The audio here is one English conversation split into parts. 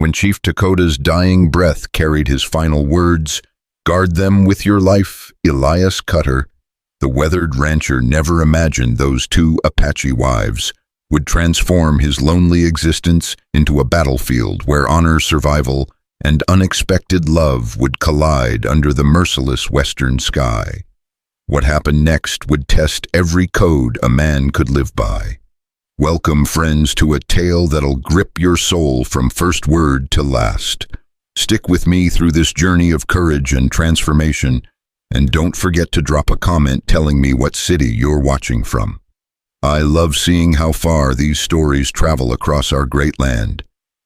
when Chief Takoda's dying breath carried his final words, "Guard them with your life, Elias Cutter," the weathered rancher never imagined those two Apache wives would transform his lonely existence into a battlefield where honor, survival, and unexpected love would collide under the merciless western sky. What happened next would test every code a man could live by. Welcome, friends, to a tale that'll grip your soul from first word to last. Stick with me through this journey of courage and transformation, and don't forget to drop a comment telling me what city you're watching from. I love seeing how far these stories travel across our great land.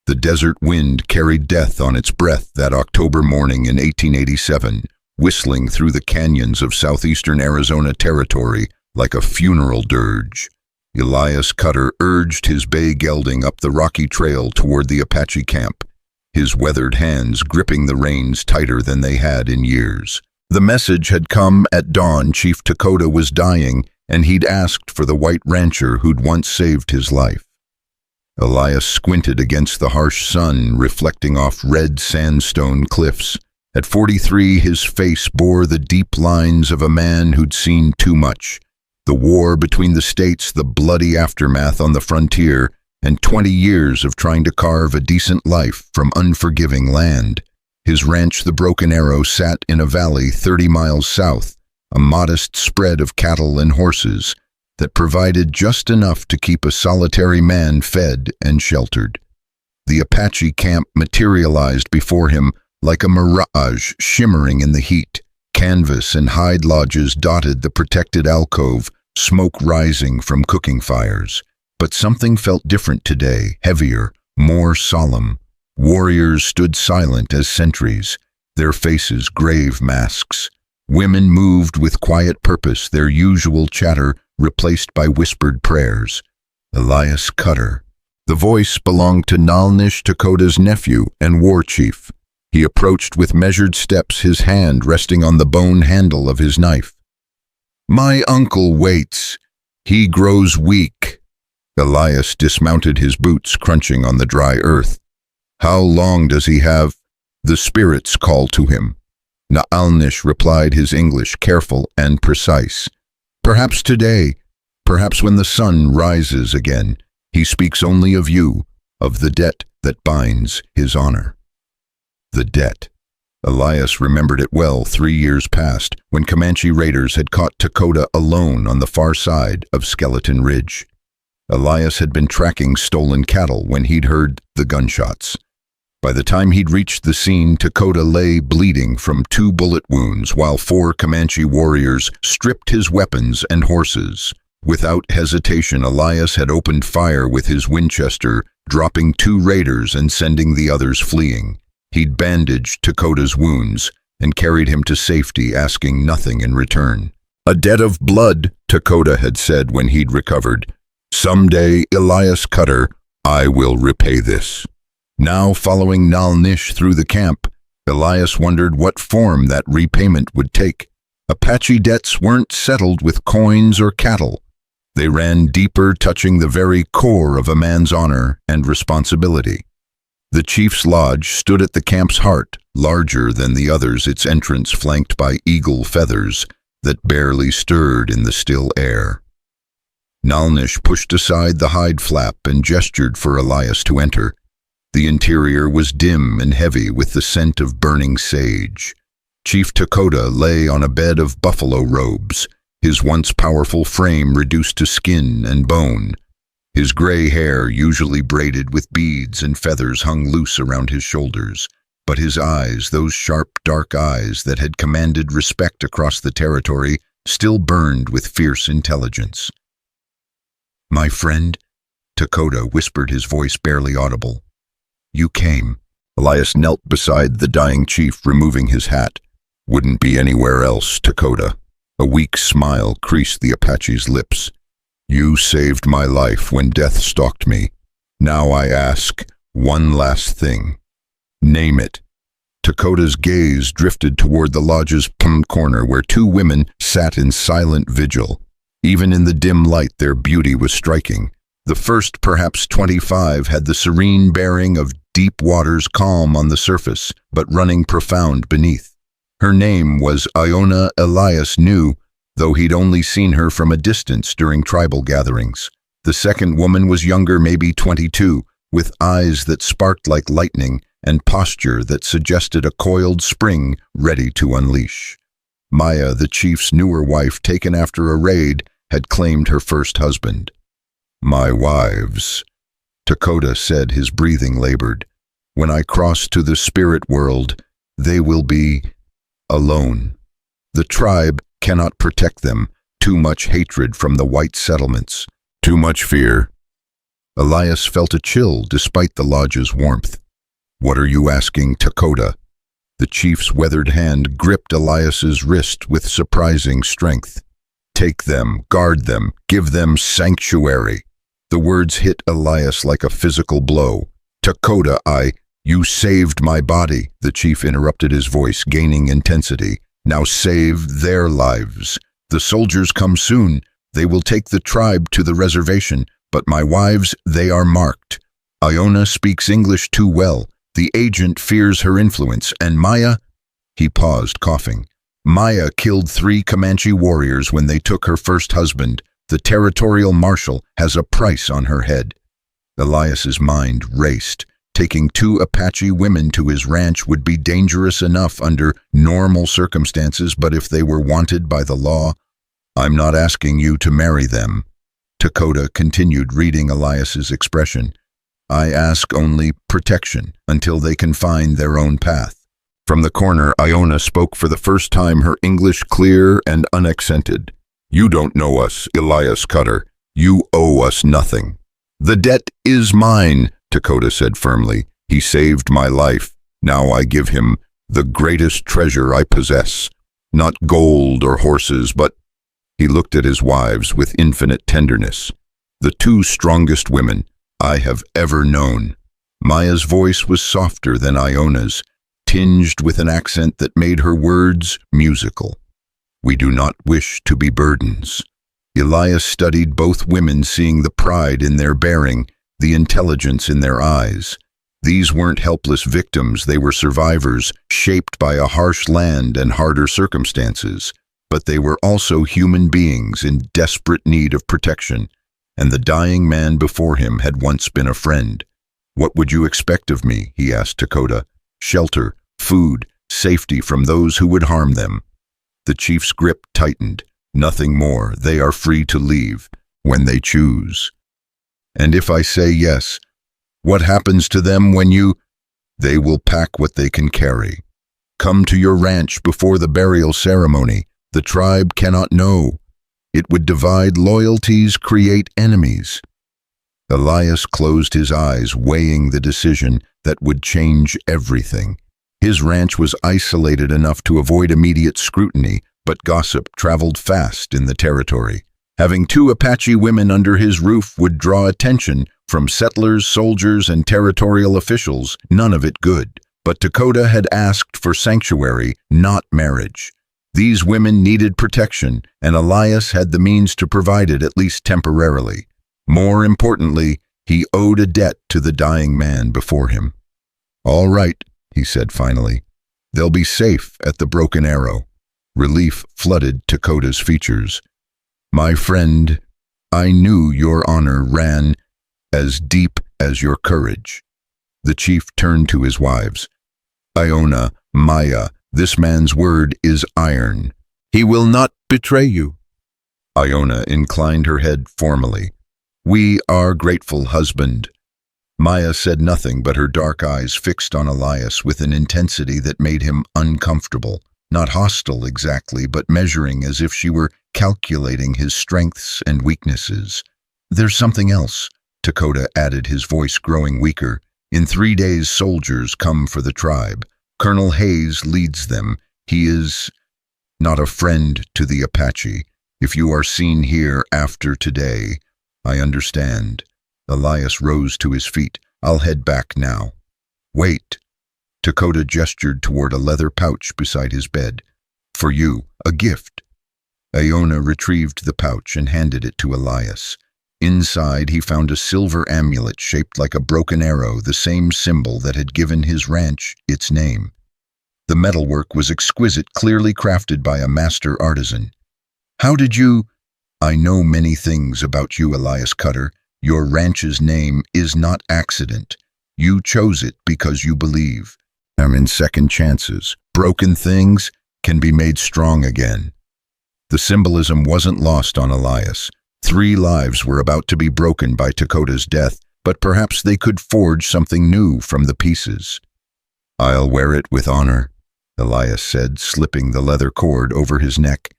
The desert wind carried death on its breath that October morning in 1887, whistling through the canyons of southeastern Arizona territory like a funeral dirge. Elias Cutter urged his bay gelding up the rocky trail toward the Apache camp, his weathered hands gripping the reins tighter than they had in years. The message had come at dawn. Chief Takoda was dying, and he'd asked for the white rancher who'd once saved his life. Elias squinted against the harsh sun reflecting off red sandstone cliffs. At 43, his face bore the deep lines of a man who'd seen too much. The war between the states, the bloody aftermath on the frontier, and 20 years of trying to carve a decent life from unforgiving land. His ranch, the Broken Arrow, sat in a valley 30 miles south, a modest spread of cattle and horses that provided just enough to keep a solitary man fed and sheltered. The Apache camp materialized before him like a mirage shimmering in the heat. Canvas and hide lodges dotted the protected alcove, smoke rising from cooking fires. But something felt different today, heavier, more solemn. Warriors stood silent as sentries, their faces grave masks. Women moved with quiet purpose, their usual chatter replaced by whispered prayers. Elias Cutter. The voice belonged to Chief Takoda's nephew and war chief. He approached with measured steps, his hand resting on the bone handle of his knife. "My uncle waits. He grows weak." Elias dismounted, his boots crunching on the dry earth. "How long does he have?" The spirits called to him. Naalnish replied, his English careful and precise. "Perhaps today, perhaps when the sun rises again. He speaks only of you, of the debt that binds his honor." The debt. Elias remembered it well. 3 years past, when Comanche raiders had caught Takoda alone on the far side of Skeleton Ridge. Elias had been tracking stolen cattle when he'd heard the gunshots. By the time he'd reached the scene, Takoda lay bleeding from 2 bullet wounds while 4 Comanche warriors stripped his weapons and horses. Without hesitation, Elias had opened fire with his Winchester, dropping 2 raiders and sending the others fleeing. He'd bandaged Takoda's wounds and carried him to safety, asking nothing in return. "A debt of blood," Takoda had said when he'd recovered. "Someday, Elias Cutter, I will repay this." Now, following Naalnish through the camp, Elias wondered what form that repayment would take. Apache debts weren't settled with coins or cattle. They ran deeper, touching the very core of a man's honor and responsibility. The chief's lodge stood at the camp's heart, larger than the others, its entrance flanked by eagle feathers that barely stirred in the still air. Naalnish pushed aside the hide flap and gestured for Elias to enter. The interior was dim and heavy with the scent of burning sage. Chief Takoda lay on a bed of buffalo robes, his once powerful frame reduced to skin and bone. His gray hair, usually braided with beads and feathers, hung loose around his shoulders. But his eyes, those sharp, dark eyes that had commanded respect across the territory, still burned with fierce intelligence. "My friend," Takoda whispered, his voice barely audible. "You came." Elias knelt beside the dying chief, removing his hat. "Wouldn't be anywhere else, Takoda." A weak smile creased the Apache's lips. "You saved my life when death stalked me. Now I ask one last thing. Name it." Takoda's gaze drifted toward the lodge's corner where 2 women sat in silent vigil. Even in the dim light, their beauty was striking. The first, perhaps 25, had the serene bearing of deep waters calm on the surface, but running profound beneath. Her name was Aona. Elias knew, though he'd only seen her from a distance during tribal gatherings. The second woman was younger, maybe 22, with eyes that sparked like lightning and posture that suggested a coiled spring ready to unleash. Maia, the chief's newer wife taken after a raid, had claimed her first husband. "My wives," Takoda said, his breathing labored. "When I cross to the spirit world, they will be alone. The tribe cannot protect them. Too much hatred from the white settlements. Too much fear." Elias felt a chill despite the lodge's warmth. "What are you asking, Takoda?" The chief's weathered hand gripped Elias's wrist with surprising strength. "Take them, guard them, give them sanctuary." The words hit Elias like a physical blow. "Takoda, you saved my body," the chief interrupted, his voice gaining intensity. "Now save their lives. The soldiers come soon. They will take the tribe to the reservation, but my wives, they are marked. Aona speaks English too well. The agent fears her influence, and Maia—" He paused, coughing. "Maia killed 3 Comanche warriors when they took her first husband. The territorial marshal has a price on her head." Elias's mind raced. Taking 2 Apache women to his ranch would be dangerous enough under normal circumstances, but if they were wanted by the law— "I'm not asking you to marry them." Takoda continued, reading Elias's expression. "I ask only protection until they can find their own path." From the corner, Aona spoke for the first time, her English clear and unaccented. "You don't know us, Elias Cutter. You owe us nothing." "The debt is mine," Takoda said firmly. "He saved my life. Now I give him the greatest treasure I possess. Not gold or horses, but—" He looked at his wives with infinite tenderness. "The 2 strongest women I have ever known." Maia's voice was softer than Iona's, tinged with an accent that made her words musical. "We do not wish to be burdens." Elias studied both women, seeing the pride in their bearing, the intelligence in their eyes. These weren't helpless victims, they were survivors, shaped by a harsh land and harder circumstances. But they were also human beings in desperate need of protection, and the dying man before him had once been a friend. "What would you expect of me?" he asked Takoda. "Shelter, food, safety from those who would harm them." The chief's grip tightened. "Nothing more. They are free to leave when they choose." "And if I say yes, what happens to them when you—" "They will pack what they can carry. Come to your ranch before the burial ceremony. The tribe cannot know. It would divide loyalties, create enemies." Elias closed his eyes, weighing the decision that would change everything. His ranch was isolated enough to avoid immediate scrutiny, but gossip traveled fast in the territory. Having 2 Apache women under his roof would draw attention from settlers, soldiers, and territorial officials, none of it good. But Takoda had asked for sanctuary, not marriage. These women needed protection, and Elias had the means to provide it, at least temporarily. More importantly, he owed a debt to the dying man before him. "All right," he said finally. "They'll be safe at the Broken Arrow." Relief flooded Takoda's features. "My friend, I knew your honor ran as deep as your courage." The chief turned to his wives. "Aona, Maia, this man's word is iron. He will not betray you." Aona inclined her head formally. "We are grateful, husband." Maia said nothing, but her dark eyes fixed on Elias with an intensity that made him uncomfortable. Not hostile exactly, but measuring, as if she were calculating his strengths and weaknesses. "There's something else," Takoda added, his voice growing weaker. "In 3 days, soldiers come for the tribe. Colonel Hayes leads them. He is not a friend to the Apache. If you are seen here after today, I understand." Elias rose to his feet. "I'll head back now." "Wait." Takoda gestured toward a leather pouch beside his bed. "For you, a gift." Aona retrieved the pouch and handed it to Elias. Inside, he found a silver amulet shaped like a broken arrow, the same symbol that had given his ranch its name. The metalwork was exquisite, clearly crafted by a master artisan. "How did you—" "I know many things about you, Elias Cutter. Your ranch's name is not accident. You chose it because you believe. I'm in second chances. Broken things can be made strong again." The symbolism wasn't lost on Elias. 3 lives were about to be broken by Takoda's death, but perhaps they could forge something new from the pieces. "I'll wear it with honor," Elias said, slipping the leather cord over his neck.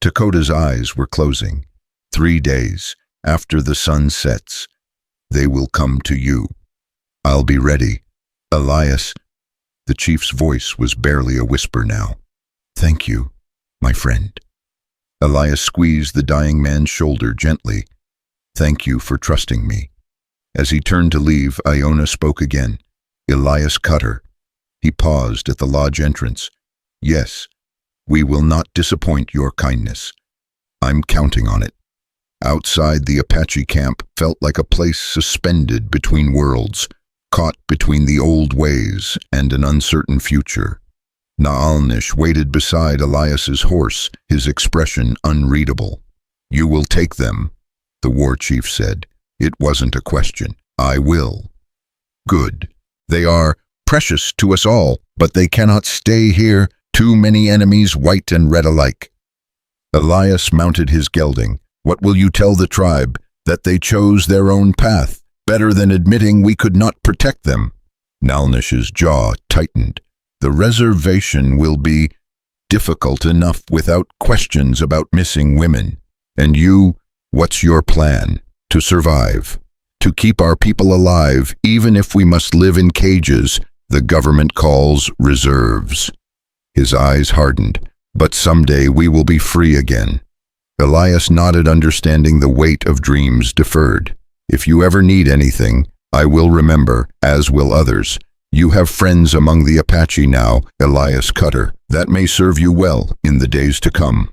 Takoda's eyes were closing. 3 days, after the sun sets, they will come to you. "I'll be ready." "Elias," the chief's voice was barely a whisper now. "Thank you, my friend." Elias squeezed the dying man's shoulder gently. "Thank you for trusting me." As he turned to leave, Aona spoke again. "Elias Cutter." He paused at the lodge entrance. "Yes, we will not disappoint your kindness. I'm counting on it." Outside, the Apache camp felt like a place suspended between worlds, caught between the old ways and an uncertain future. Naalnish waited beside Elias's horse, his expression unreadable. "You will take them," the war chief said. It wasn't a question. "I will." "Good. They are precious to us all, but they cannot stay here. Too many enemies, white and red alike." Elias mounted his gelding. "What will you tell the tribe? That they chose their own path, better than admitting we could not protect them?" Naalnish's jaw tightened. "The reservation will be difficult enough without questions about missing women. And you, what's your plan? To survive? To keep our people alive, even if we must live in cages the government calls reserves?" His eyes hardened. "But someday we will be free again." Elias nodded, understanding the weight of dreams deferred. "If you ever need anything, I will remember, as will others. You have friends among the Apache now, Elias Cutter. That may serve you well in the days to come."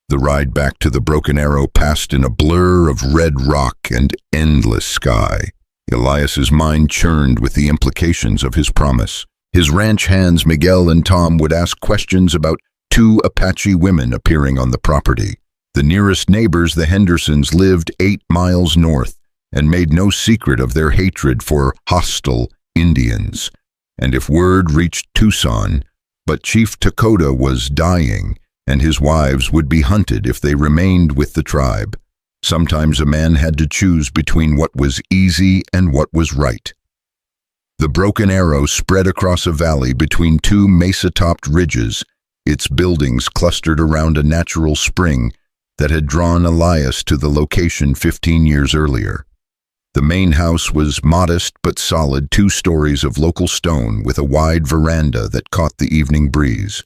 The ride back to the Broken Arrow passed in a blur of red rock and endless sky. Elias's mind churned with the implications of his promise. His ranch hands, Miguel and Tom, would ask questions about 2 Apache women appearing on the property. The nearest neighbors, the Hendersons, lived 8 miles north and made no secret of their hatred for hostile Indians. And if word reached Tucson, but Chief Takoda was dying, and his wives would be hunted if they remained with the tribe. Sometimes a man had to choose between what was easy and what was right. The Broken Arrow spread across a valley between 2 mesa-topped ridges, its buildings clustered around a natural spring that had drawn Elias to the location 15 years earlier. The main house was modest but solid, 2 stories of local stone with a wide veranda that caught the evening breeze.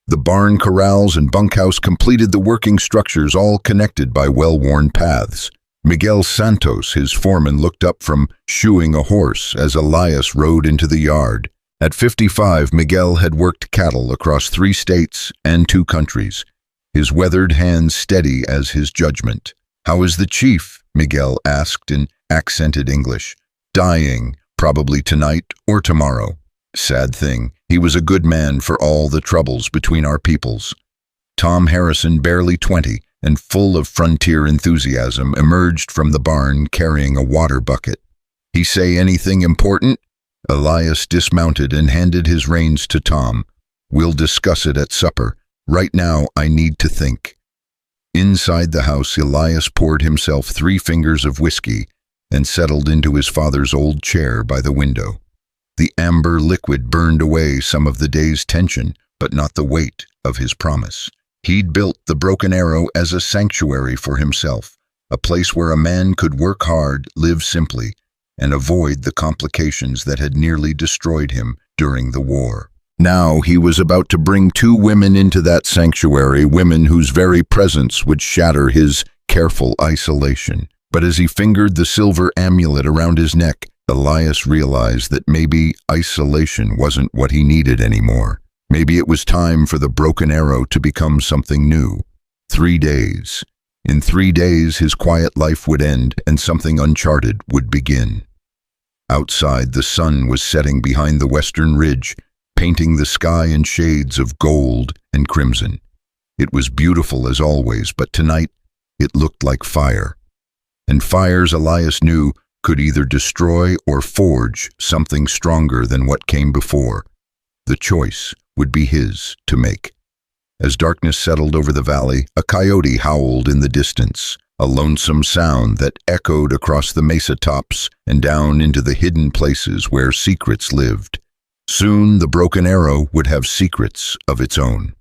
The barn, corrals, and bunkhouse completed the working structures, all connected by well-worn paths. Miguel Santos, his foreman, looked up from shoeing a horse as Elias rode into the yard. At 55, Miguel had worked cattle across 3 states and 2 countries, his weathered hands steady as his judgment. "How is the chief?" Miguel asked in accented English. "Dying, probably tonight or tomorrow. Sad thing, he was a good man for all the troubles between our peoples." Tom Harrison, barely 20 and full of frontier enthusiasm, emerged from the barn carrying a water bucket. "He say anything important?" Elias dismounted and handed his reins to Tom. "We'll discuss it at supper. Right now, I need to think." Inside the house, Elias poured himself 3 fingers of whiskey and settled into his father's old chair by the window. The amber liquid burned away some of the day's tension, but not the weight of his promise. He'd built the Broken Arrow as a sanctuary for himself, a place where a man could work hard, live simply, and avoid the complications that had nearly destroyed him during the war. Now he was about to bring 2 women into that sanctuary, women whose very presence would shatter his careful isolation. But as he fingered the silver amulet around his neck, Elias realized that maybe isolation wasn't what he needed anymore. Maybe it was time for the Broken Arrow to become something new. 3 days. In 3 days, his quiet life would end and something uncharted would begin. Outside, the sun was setting behind the western ridge, painting the sky in shades of gold and crimson. It was beautiful as always, but tonight it looked like fire. And fires, Elias knew, could either destroy or forge something stronger than what came before. The choice would be his to make. As darkness settled over the valley, a coyote howled in the distance, a lonesome sound that echoed across the mesa tops and down into the hidden places where secrets lived. Soon the Broken Arrow would have secrets of its own.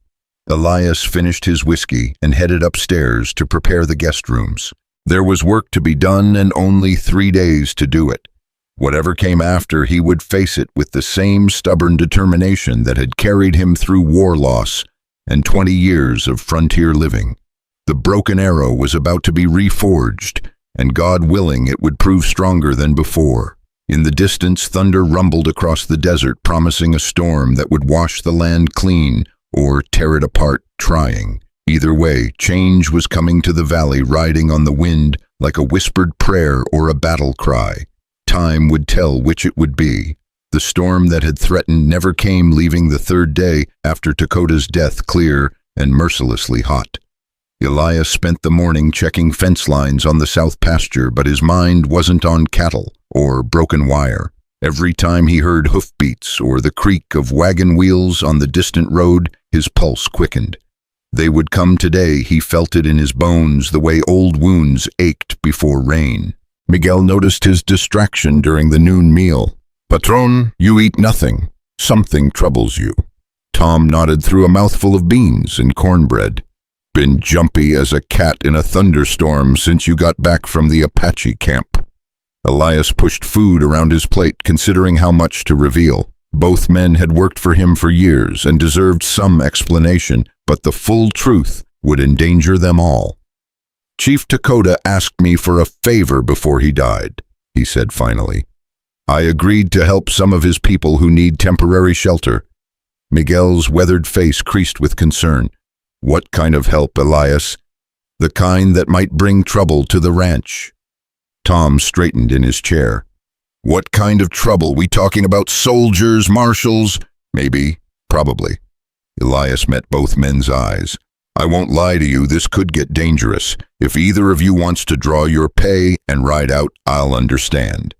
Elias finished his whiskey and headed upstairs to prepare the guest rooms. There was work to be done and only 3 days to do it. Whatever came after, he would face it with the same stubborn determination that had carried him through war loss and 20 years of frontier living. The Broken Arrow was about to be reforged, and God willing, it would prove stronger than before. In the distance, thunder rumbled across the desert, promising a storm that would wash the land clean or tear it apart trying. Either way, change was coming to the valley, riding on the wind like a whispered prayer or a battle cry. Time would tell which it would be. The storm that had threatened never came, leaving the 3rd day after Takoda's death clear and mercilessly hot. Elias spent the morning checking fence lines on the south pasture, but his mind wasn't on cattle or broken wire. Every time he heard hoofbeats or the creak of wagon wheels on the distant road, his pulse quickened. They would come today, he felt it in his bones, the way old wounds ached before rain. Miguel noticed his distraction during the noon meal. "Patron, you eat nothing. Something troubles you." Tom nodded through a mouthful of beans and cornbread. "Been jumpy as a cat in a thunderstorm since you got back from the Apache camp." Elias pushed food around his plate, considering how much to reveal. Both men had worked for him for years and deserved some explanation, but the full truth would endanger them all. "Chief Takoda asked me for a favor before he died," he said finally. "I agreed to help some of his people who need temporary shelter." Miguel's weathered face creased with concern. "What kind of help, Elias?" "The kind that might bring trouble to the ranch." Tom straightened in his chair. "What kind of trouble? We talking about soldiers, marshals?" "Maybe, probably." Elias met both men's eyes. "I won't lie to you, this could get dangerous. If either of you wants to draw your pay and ride out, I'll understand."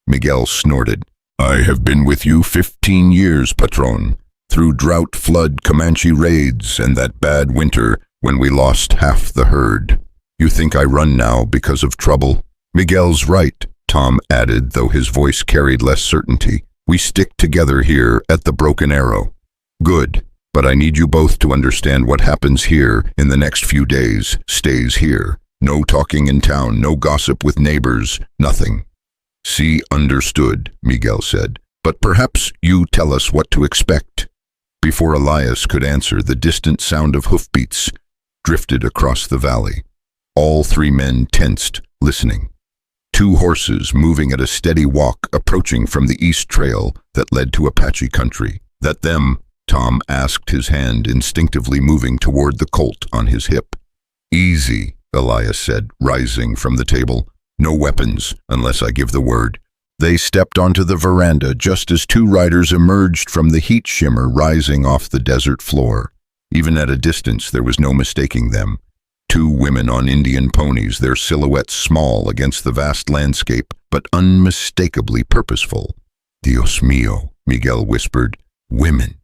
Miguel snorted. "I have been with you 15 years, Patron. Through drought, flood, Comanche raids, and that bad winter when we lost half the herd. You think I run now because of trouble?" "Miguel's right," Tom added, though his voice carried less certainty. "We stick together here at the Broken Arrow." "Good, but I need you both to understand what happens here in the next few days stays here. No talking in town, no gossip with neighbors, nothing." "See, understood," Miguel said. "But perhaps you tell us what to expect." Before Elias could answer, the distant sound of hoofbeats drifted across the valley. All 3 men tensed, listening. 2 horses moving at a steady walk, approaching from the east trail that led to Apache country. "That them?" Tom asked, his hand instinctively moving toward the colt on his hip. "Easy," Elias said, rising from the table. "No weapons, unless I give the word." They stepped onto the veranda just as 2 riders emerged from the heat shimmer rising off the desert floor. Even at a distance, there was no mistaking them. 2 women on Indian ponies, their silhouettes small against the vast landscape, but unmistakably purposeful. "Dios mío," Miguel whispered. "Women."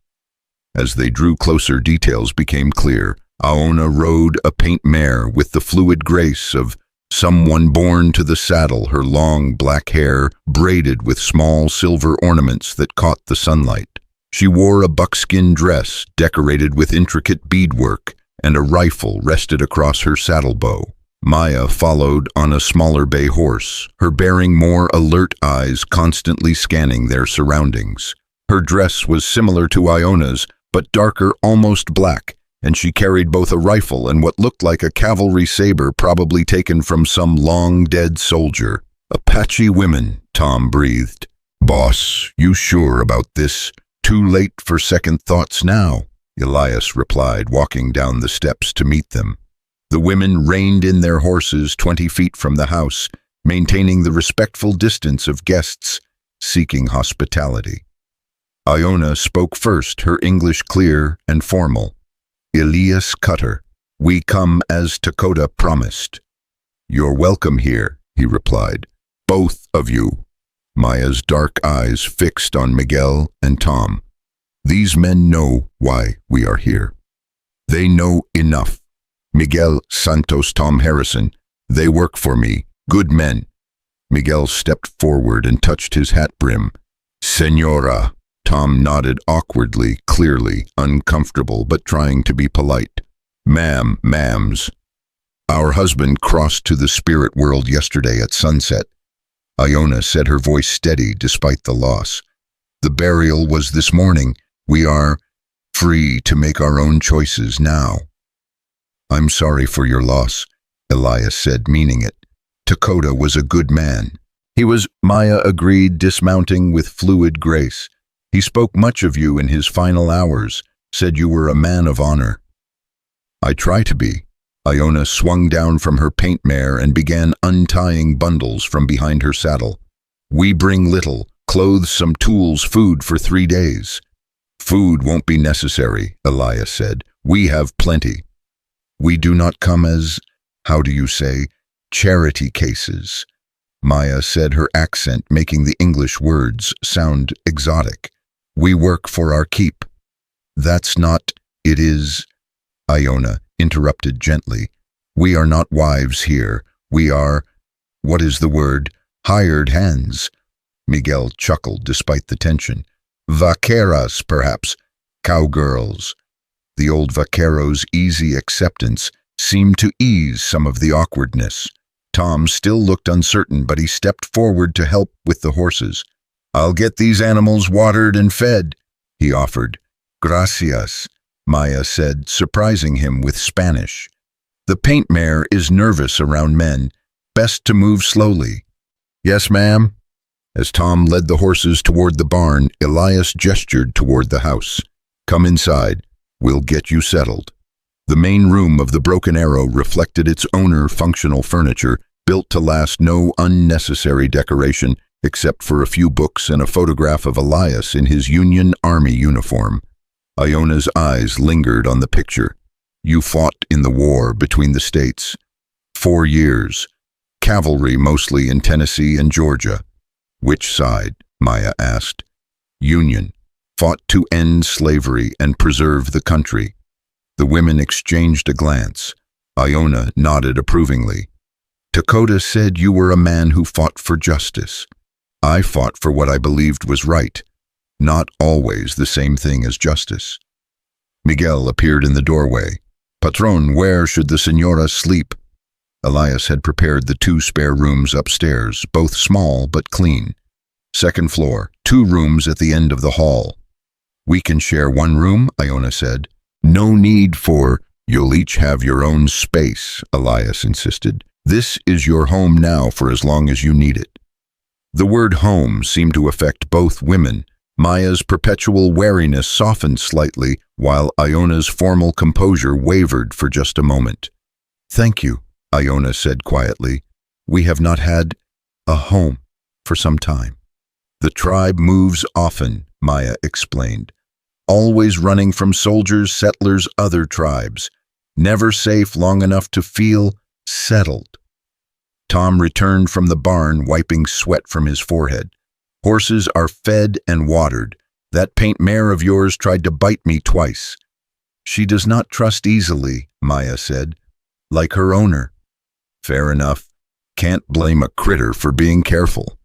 As they drew closer, details became clear. Aona rode a paint mare with the fluid grace of someone born to the saddle, her long black hair braided with small silver ornaments that caught the sunlight. She wore a buckskin dress decorated with intricate beadwork, and a rifle rested across her saddle bow. Maia followed on a smaller bay horse, her bearing more alert eyes constantly scanning their surroundings. Her dress was similar to Iona's, but darker, almost black, and she carried both a rifle and what looked like a cavalry saber, probably taken from some long-dead soldier. "Apache women," Tom breathed. "Boss, you sure about this? Too late for second thoughts now," Elias replied, walking down the steps to meet them. The women reined in their horses 20 feet from the house, maintaining the respectful distance of guests seeking hospitality. Aona spoke first, her English clear and formal. "Elias Cutter, we come as Takoda promised." "You're welcome here," he replied. "Both of you." Maia's dark eyes fixed on Miguel and Tom. "These men know why we are here. They know enough. Miguel, Santos, Tom Harrison, they work for me, good men." Miguel stepped forward and touched his hat brim. "Señora." Tom nodded awkwardly, clearly uncomfortable, but trying to be polite. "Ma'ams. Our husband crossed to the spirit world yesterday at sunset." Aona said, her voice steady despite the loss. "The burial was this morning. We are free to make our own choices now." "I'm sorry for your loss," Elias said, meaning it. "Takoda was a good man." "He was," Maia agreed, dismounting with fluid grace. "He spoke much of you in his final hours, said you were a man of honor." "I try to be." Aona swung down from her paint mare and began untying bundles from behind her saddle. "We bring little, clothes, some tools, food for 3 days." "Food won't be necessary," Elias said. "We have plenty. We do not come as, how do you say, charity cases." Maia said, her accent making the English words sound exotic. "We work for our keep." "That's not, it is," Aona interrupted gently. "We are not wives here. We are, what is the word, hired hands." Miguel chuckled despite the tension. "Vaqueras, perhaps. Cowgirls." The old vaquero's easy acceptance seemed to ease some of the awkwardness. Tom still looked uncertain, but he stepped forward to help with the horses. "I'll get these animals watered and fed," he offered. "Gracias," Maia said, surprising him with Spanish. "The paint mare is nervous around men. Best to move slowly." "Yes, ma'am." As Tom led the horses toward the barn, Elias gestured toward the house. "Come inside. We'll get you settled." The main room of the Broken Arrow reflected its owner functional furniture, built to last no unnecessary decoration except for a few books and a photograph of Elias in his Union Army uniform. Iona's eyes lingered on the picture. "You fought in the war between the states. 4 years. Cavalry mostly in Tennessee and Georgia." "Which side?" Maia asked. "Union. Fought to end slavery and preserve the country." The women exchanged a glance. Aona nodded approvingly. "Takoda said you were a man who fought for justice. I fought for what I believed was right. Not always the same thing as justice." Miguel appeared in the doorway. "Patron, where should the señora sleep?" Elias had prepared the 2 spare rooms upstairs, both small but clean. "Second floor, 2 rooms at the end of the hall." "We can share 1 room," Aona said. "No need for, you'll each have your own space," Elias insisted. "This is your home now for as long as you need it." The word home seemed to affect both women. Maia's perpetual wariness softened slightly, while Iona's formal composure wavered for just a moment. "Thank you," Aona said quietly. "We have not had a home for some time." "The tribe moves often," Maia explained. "Always running from soldiers, settlers, other tribes. Never safe long enough to feel settled." Tom returned from the barn, wiping sweat from his forehead. "Horses are fed and watered. That paint mare of yours tried to bite me twice." "She does not trust easily," Maia said. "Like her owner." "Fair enough. Can't blame a critter for being careful."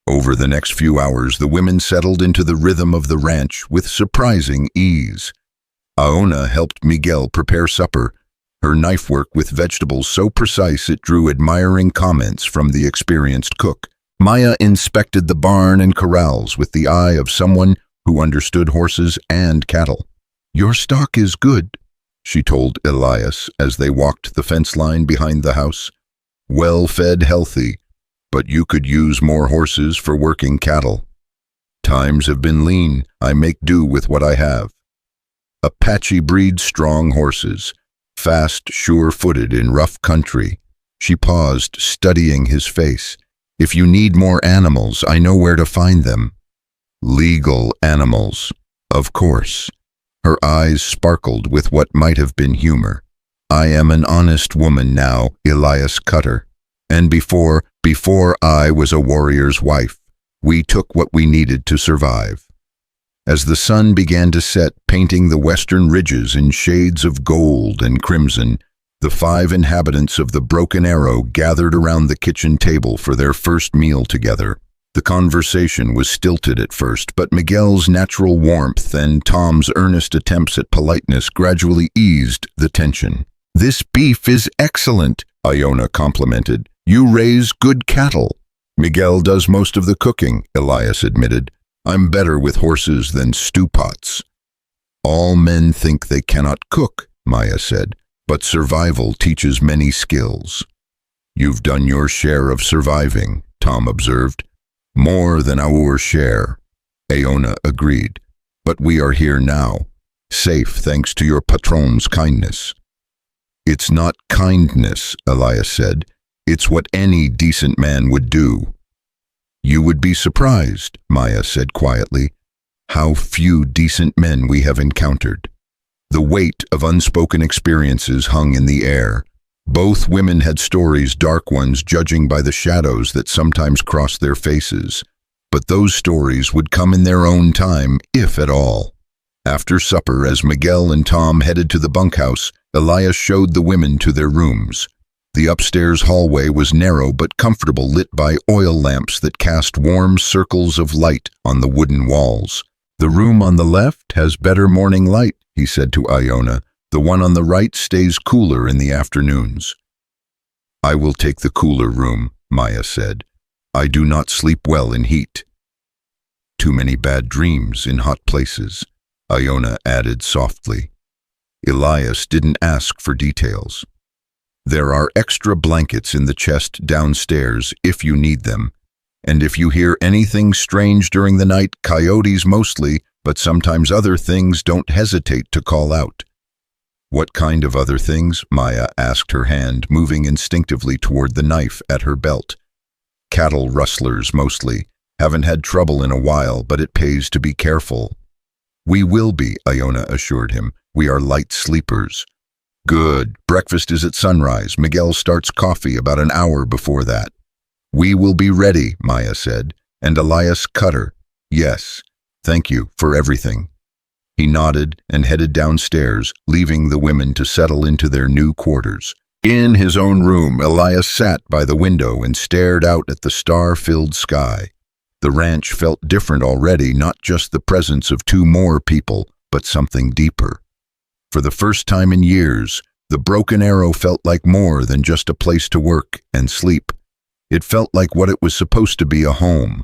Over the next few hours, the women settled into the rhythm of the ranch with surprising ease. Aona helped Miguel prepare supper, her knife work with vegetables so precise it drew admiring comments from the experienced cook. Maia inspected the barn and corrals with the eye of someone who understood horses and cattle. "Your stock is good," she told Elias as they walked the fence line behind the house. "Well-fed, healthy. But you could use more horses for working cattle." "Times have been lean. I make do with what I have." "Apache breeds strong horses. fast, sure-footed in rough country. She paused, studying his face. If you need more animals, I know where to find them. Legal animals, of course. Her eyes sparkled with what might have been humor. I am an honest woman now, Elias Cutter. And before I was a warrior's wife, we took what we needed to survive. As the sun began to set, painting the western ridges in shades of gold and crimson, the 5 inhabitants of the Broken Arrow gathered around the kitchen table for their first meal together. The conversation was stilted at first, but Miguel's natural warmth and Tom's earnest attempts at politeness gradually eased the tension. "This beef is excellent," Aona complimented. "You raise good cattle." "Miguel does most of the cooking," Elias admitted. "I'm better with horses than stew pots." "All men think they cannot cook," Maia said, "but survival teaches many skills." "You've done your share of surviving," Tom observed. "More than our share," Aona agreed. "But we are here now, safe thanks to your patron's kindness." "It's not kindness," Elias said. "It's what any decent man would do." "You would be surprised," Maia said quietly, "how few decent men we have encountered." The weight of unspoken experiences hung in the air. Both women had stories, dark ones, judging by the shadows that sometimes crossed their faces. But those stories would come in their own time, if at all. After supper, as Miguel and Tom headed to the bunkhouse, Elias showed the women to their rooms. The upstairs hallway was narrow but comfortable, lit by oil lamps that cast warm circles of light on the wooden walls. "The room on the left has better morning light," he said to Aona. "The one on the right stays cooler in the afternoons." "I will take the cooler room," Maia said. "I do not sleep well in heat." "Too many bad dreams in hot places," Aona added softly. Elias didn't ask for details. "There are extra blankets in the chest downstairs if you need them. And if you hear anything strange during the night, coyotes mostly, but sometimes other things, don't hesitate to call out." "What kind of other things?" Maia asked, her hand moving instinctively toward the knife at her belt. "Cattle rustlers mostly. Haven't had trouble in a while, but it pays to be careful." "We will be," Aona assured him. "We are light sleepers." "Good. Breakfast is at sunrise. Miguel starts coffee about an hour before that." "We will be ready," Maia said. "And Elias Cutter." "Yes. Thank you for everything." He nodded and headed downstairs, leaving the women to settle into their new quarters. In his own room, Elias sat by the window and stared out at the star-filled sky. The ranch felt different already, not just the presence of 2 more people, but something deeper. For the first time in years, the Broken Arrow felt like more than just a place to work and sleep. It felt like what it was supposed to be, a home.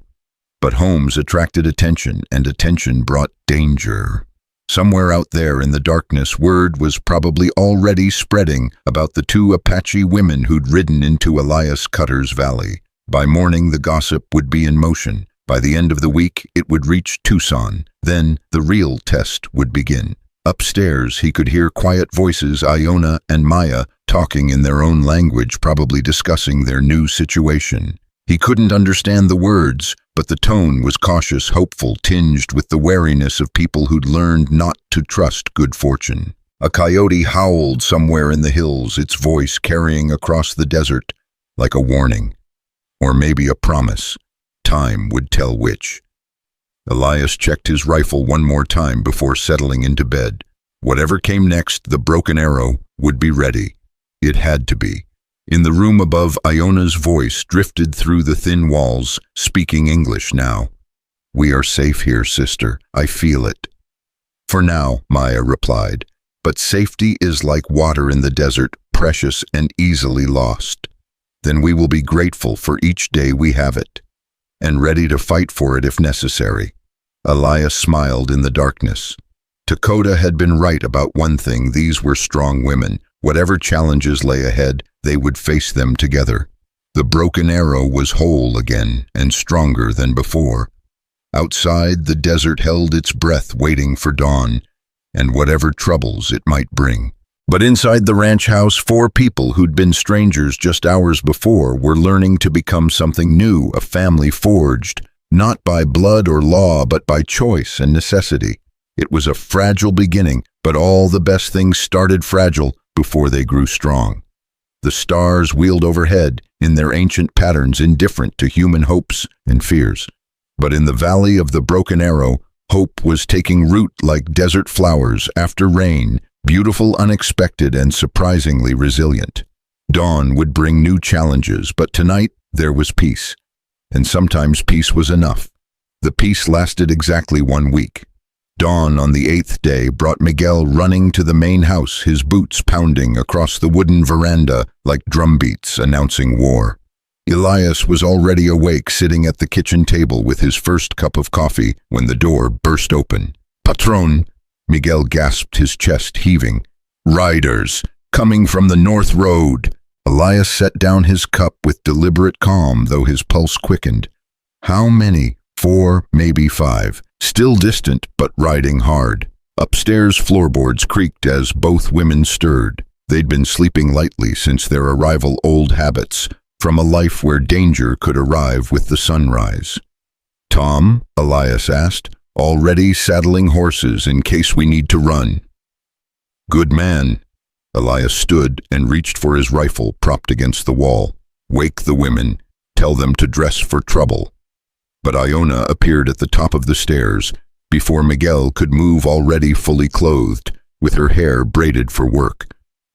But homes attracted attention, and attention brought danger. Somewhere out there in the darkness, word was probably already spreading about the 2 Apache women who'd ridden into Elias Cutter's valley. By morning, the gossip would be in motion. By the end of the week, it would reach Tucson. Then the real test would begin. Upstairs, he could hear quiet voices, Aona and Maia, talking in their own language, probably discussing their new situation. He couldn't understand the words, but the tone was cautious, hopeful, tinged with the wariness of people who'd learned not to trust good fortune. A coyote howled somewhere in the hills, its voice carrying across the desert like a warning. Or maybe a promise. Time would tell which. Elias checked his rifle one more time before settling into bed. Whatever came next, the Broken Arrow would be ready. It had to be. In the room above, Iona's voice drifted through the thin walls, speaking English now. "We are safe here, sister. I feel it." "For now," Maia replied. "But safety is like water in the desert, precious and easily lost. Then we will be grateful for each day we have it, and ready to fight for it if necessary." Elias smiled in the darkness. Takoda had been right about one thing: these were strong women. Whatever challenges lay ahead, they would face them together. The Broken Arrow was whole again and stronger than before. Outside, the desert held its breath, waiting for dawn, and whatever troubles it might bring. But inside the ranch house, 4 people who'd been strangers just hours before were learning to become something new, a family forged, not by blood or law, but by choice and necessity. It was a fragile beginning, but all the best things started fragile before they grew strong. The stars wheeled overhead in their ancient patterns, indifferent to human hopes and fears. But in the valley of the broken arrow, hope was taking root like desert flowers after rain, beautiful, unexpected, and surprisingly resilient. Dawn would bring new challenges, but tonight there was peace. And sometimes peace was enough. The peace lasted exactly 1 week. Dawn on the 8th day brought Miguel running to the main house, his boots pounding across the wooden veranda like drumbeats announcing war. Elias was already awake, sitting at the kitchen table with his first cup of coffee when the door burst open. "Patron!" Miguel gasped, his chest heaving. "Riders, coming from the North Road." Elias set down his cup with deliberate calm, though his pulse quickened. How many? 4, maybe 5. Still distant, but riding hard. Upstairs floorboards creaked as both women stirred. They'd been sleeping lightly since their arrival, old habits, from a life where danger could arrive with the sunrise. "Tom?" Elias asked, "already saddling horses in case we need to run." "Good man." Elias stood and reached for his rifle propped against the wall. "Wake the women. Tell them to dress for trouble." But Aona appeared at the top of the stairs before Miguel could move, already fully clothed, with her hair braided for work.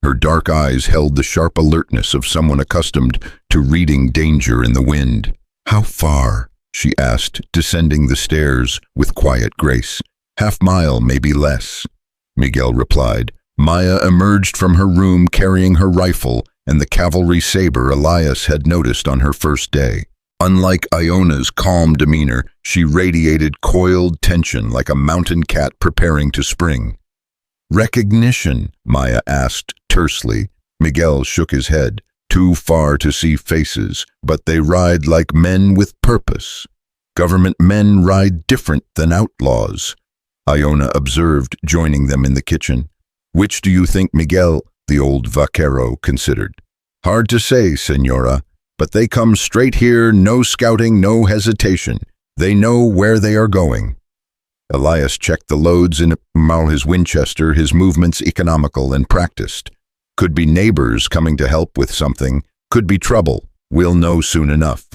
Her dark eyes held the sharp alertness of someone accustomed to reading danger in the wind. "How far?" she asked, descending the stairs with quiet grace. "Half-mile, maybe less," Miguel replied. Maia emerged from her room carrying her rifle and the cavalry saber Elias had noticed on her first day. Unlike Iona's calm demeanor, she radiated coiled tension like a mountain cat preparing to spring. "Recognition?" Maia asked tersely. Miguel shook his head. "Too far to see faces, but they ride like men with purpose. Government men ride different than outlaws," Aona observed, joining them in the kitchen. "Which do you think, Miguel?" the old vaquero considered. "Hard to say, senora. But they come straight here, no scouting, no hesitation. They know where they are going." Elias checked the loads in his Winchester, his movements economical and practiced. Could be neighbors coming to help with something, could be trouble. We'll know soon enough.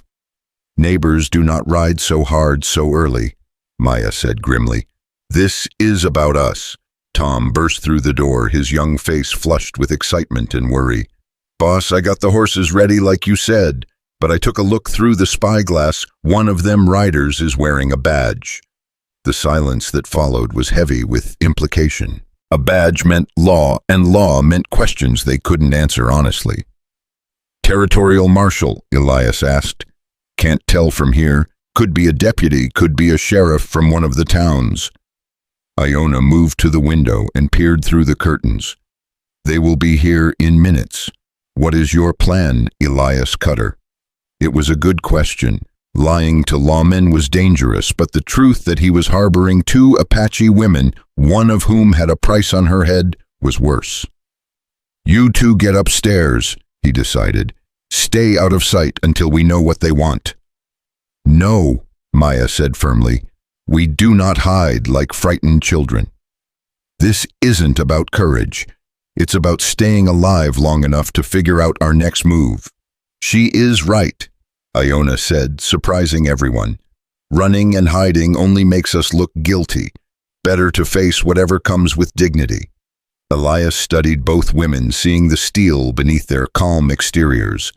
"Neighbors do not ride so hard so early," Maia said grimly. "This is about us." Tom burst through the door, his young face flushed with excitement and worry. "Boss, I got the horses ready like you said, but I took a look through the spyglass. One of them riders is wearing a badge." The silence that followed was heavy with implication. A badge meant law, and law meant questions they couldn't answer honestly. "Territorial marshal?" Elias asked. "Can't tell from here. Could be a deputy, could be a sheriff from one of the towns." Aona moved to the window and peered through the curtains. "They will be here in minutes. What is your plan, Elias Cutter?" It was a good question. Lying to lawmen was dangerous, but the truth that he was harboring 2 Apache women, one of whom had a price on her head, was worse. "You 2 get upstairs," he decided. "Stay out of sight until we know what they want." "No," Maia said firmly. "We do not hide like frightened children. This isn't about courage. It's about staying alive long enough to figure out our next move." "She is right," Aona said, surprising everyone. "Running and hiding only makes us look guilty. Better to face whatever comes with dignity." Elias studied both women, seeing the steel beneath their calm exteriors.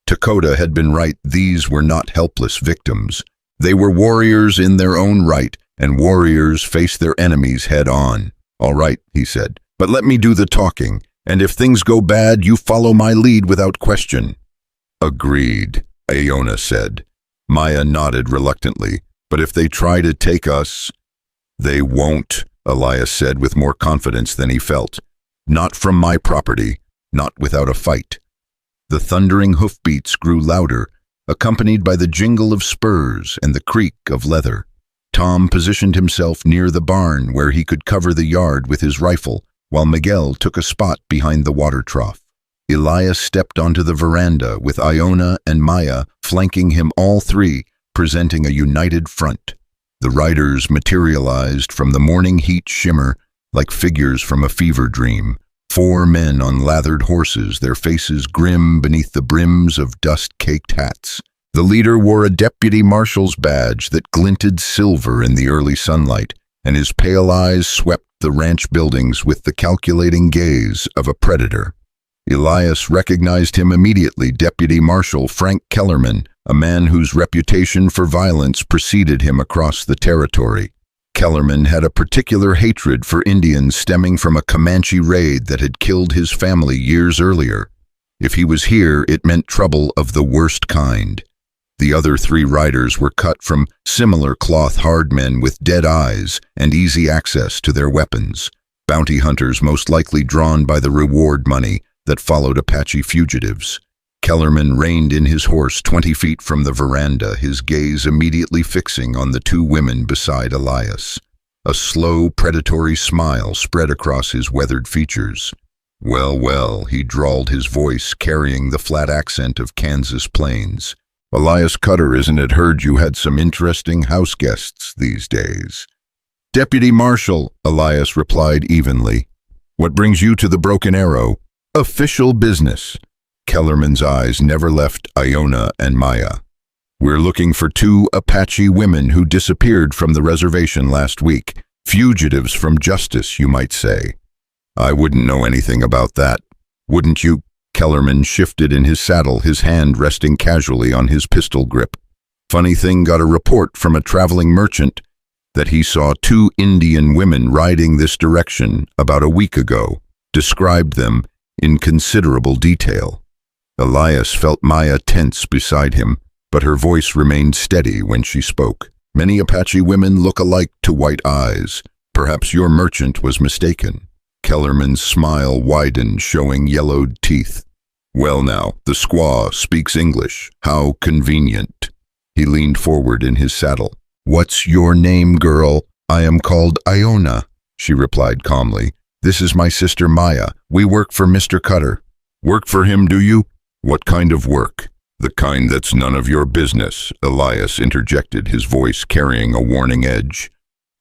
Takoda had been right. These were not helpless victims. They were warriors in their own right, and warriors face their enemies head on. "All right," he said. "But let me do the talking, and if things go bad, you follow my lead without question." "Agreed," Aona said. Maia nodded reluctantly. "But if they try to take us—" "They won't," Elias said with more confidence than he felt. "Not from my property, not without a fight." The thundering hoofbeats grew louder, accompanied by the jingle of spurs and the creak of leather. Tom positioned himself near the barn where he could cover the yard with his rifle, while Miguel took a spot behind the water trough. Elias stepped onto the veranda with Aona and Maia flanking him, all three presenting a united front. The riders materialized from the morning heat shimmer like figures from a fever dream. 4 men on lathered horses, their faces grim beneath the brims of dust-caked hats. The leader wore a deputy marshal's badge that glinted silver in the early sunlight, and his pale eyes swept the ranch buildings with the calculating gaze of a predator. Elias recognized him immediately, Deputy Marshal Frank Kellerman, a man whose reputation for violence preceded him across the territory. Kellerman had a particular hatred for Indians stemming from a Comanche raid that had killed his family years earlier. If he was here, it meant trouble of the worst kind. The other 3 riders were cut from similar cloth hard men with dead eyes and easy access to their weapons. Bounty hunters most likely drawn by the reward money that followed Apache fugitives. Kellerman reined in his horse 20 feet from the veranda, his gaze immediately fixing on the 2 women beside Elias. A slow, predatory smile spread across his weathered features. "Well, well," he drawled, his voice carrying the flat accent of Kansas plains. "Elias Cutter, isn't it? Heard you had some interesting house guests these days." "Deputy Marshal," Elias replied evenly. "What brings you to the Broken Arrow?" "Official business." Kellerman's eyes never left Aona and Maia. "We're looking for 2 Apache women who disappeared from the reservation last week. Fugitives from justice, you might say." "I wouldn't know anything about that. Wouldn't you?" Kellerman shifted in his saddle, his hand resting casually on his pistol grip. "Funny thing, got a report from a traveling merchant that he saw 2 Indian women riding this direction about a week ago. Described them in considerable detail." Elias felt Maia tense beside him, but her voice remained steady when she spoke. "Many Apache women look alike to White Eyes. Perhaps your merchant was mistaken." Kellerman's smile widened, showing yellowed teeth. "Well now, the squaw speaks English. How convenient." He leaned forward in his saddle. "What's your name, girl?" "I am called Aona," she replied calmly. "This is my sister Maia. We work for Mr. Cutter." "Work for him, do you? What kind of work?" "The kind that's none of your business," Elias interjected, his voice carrying a warning edge.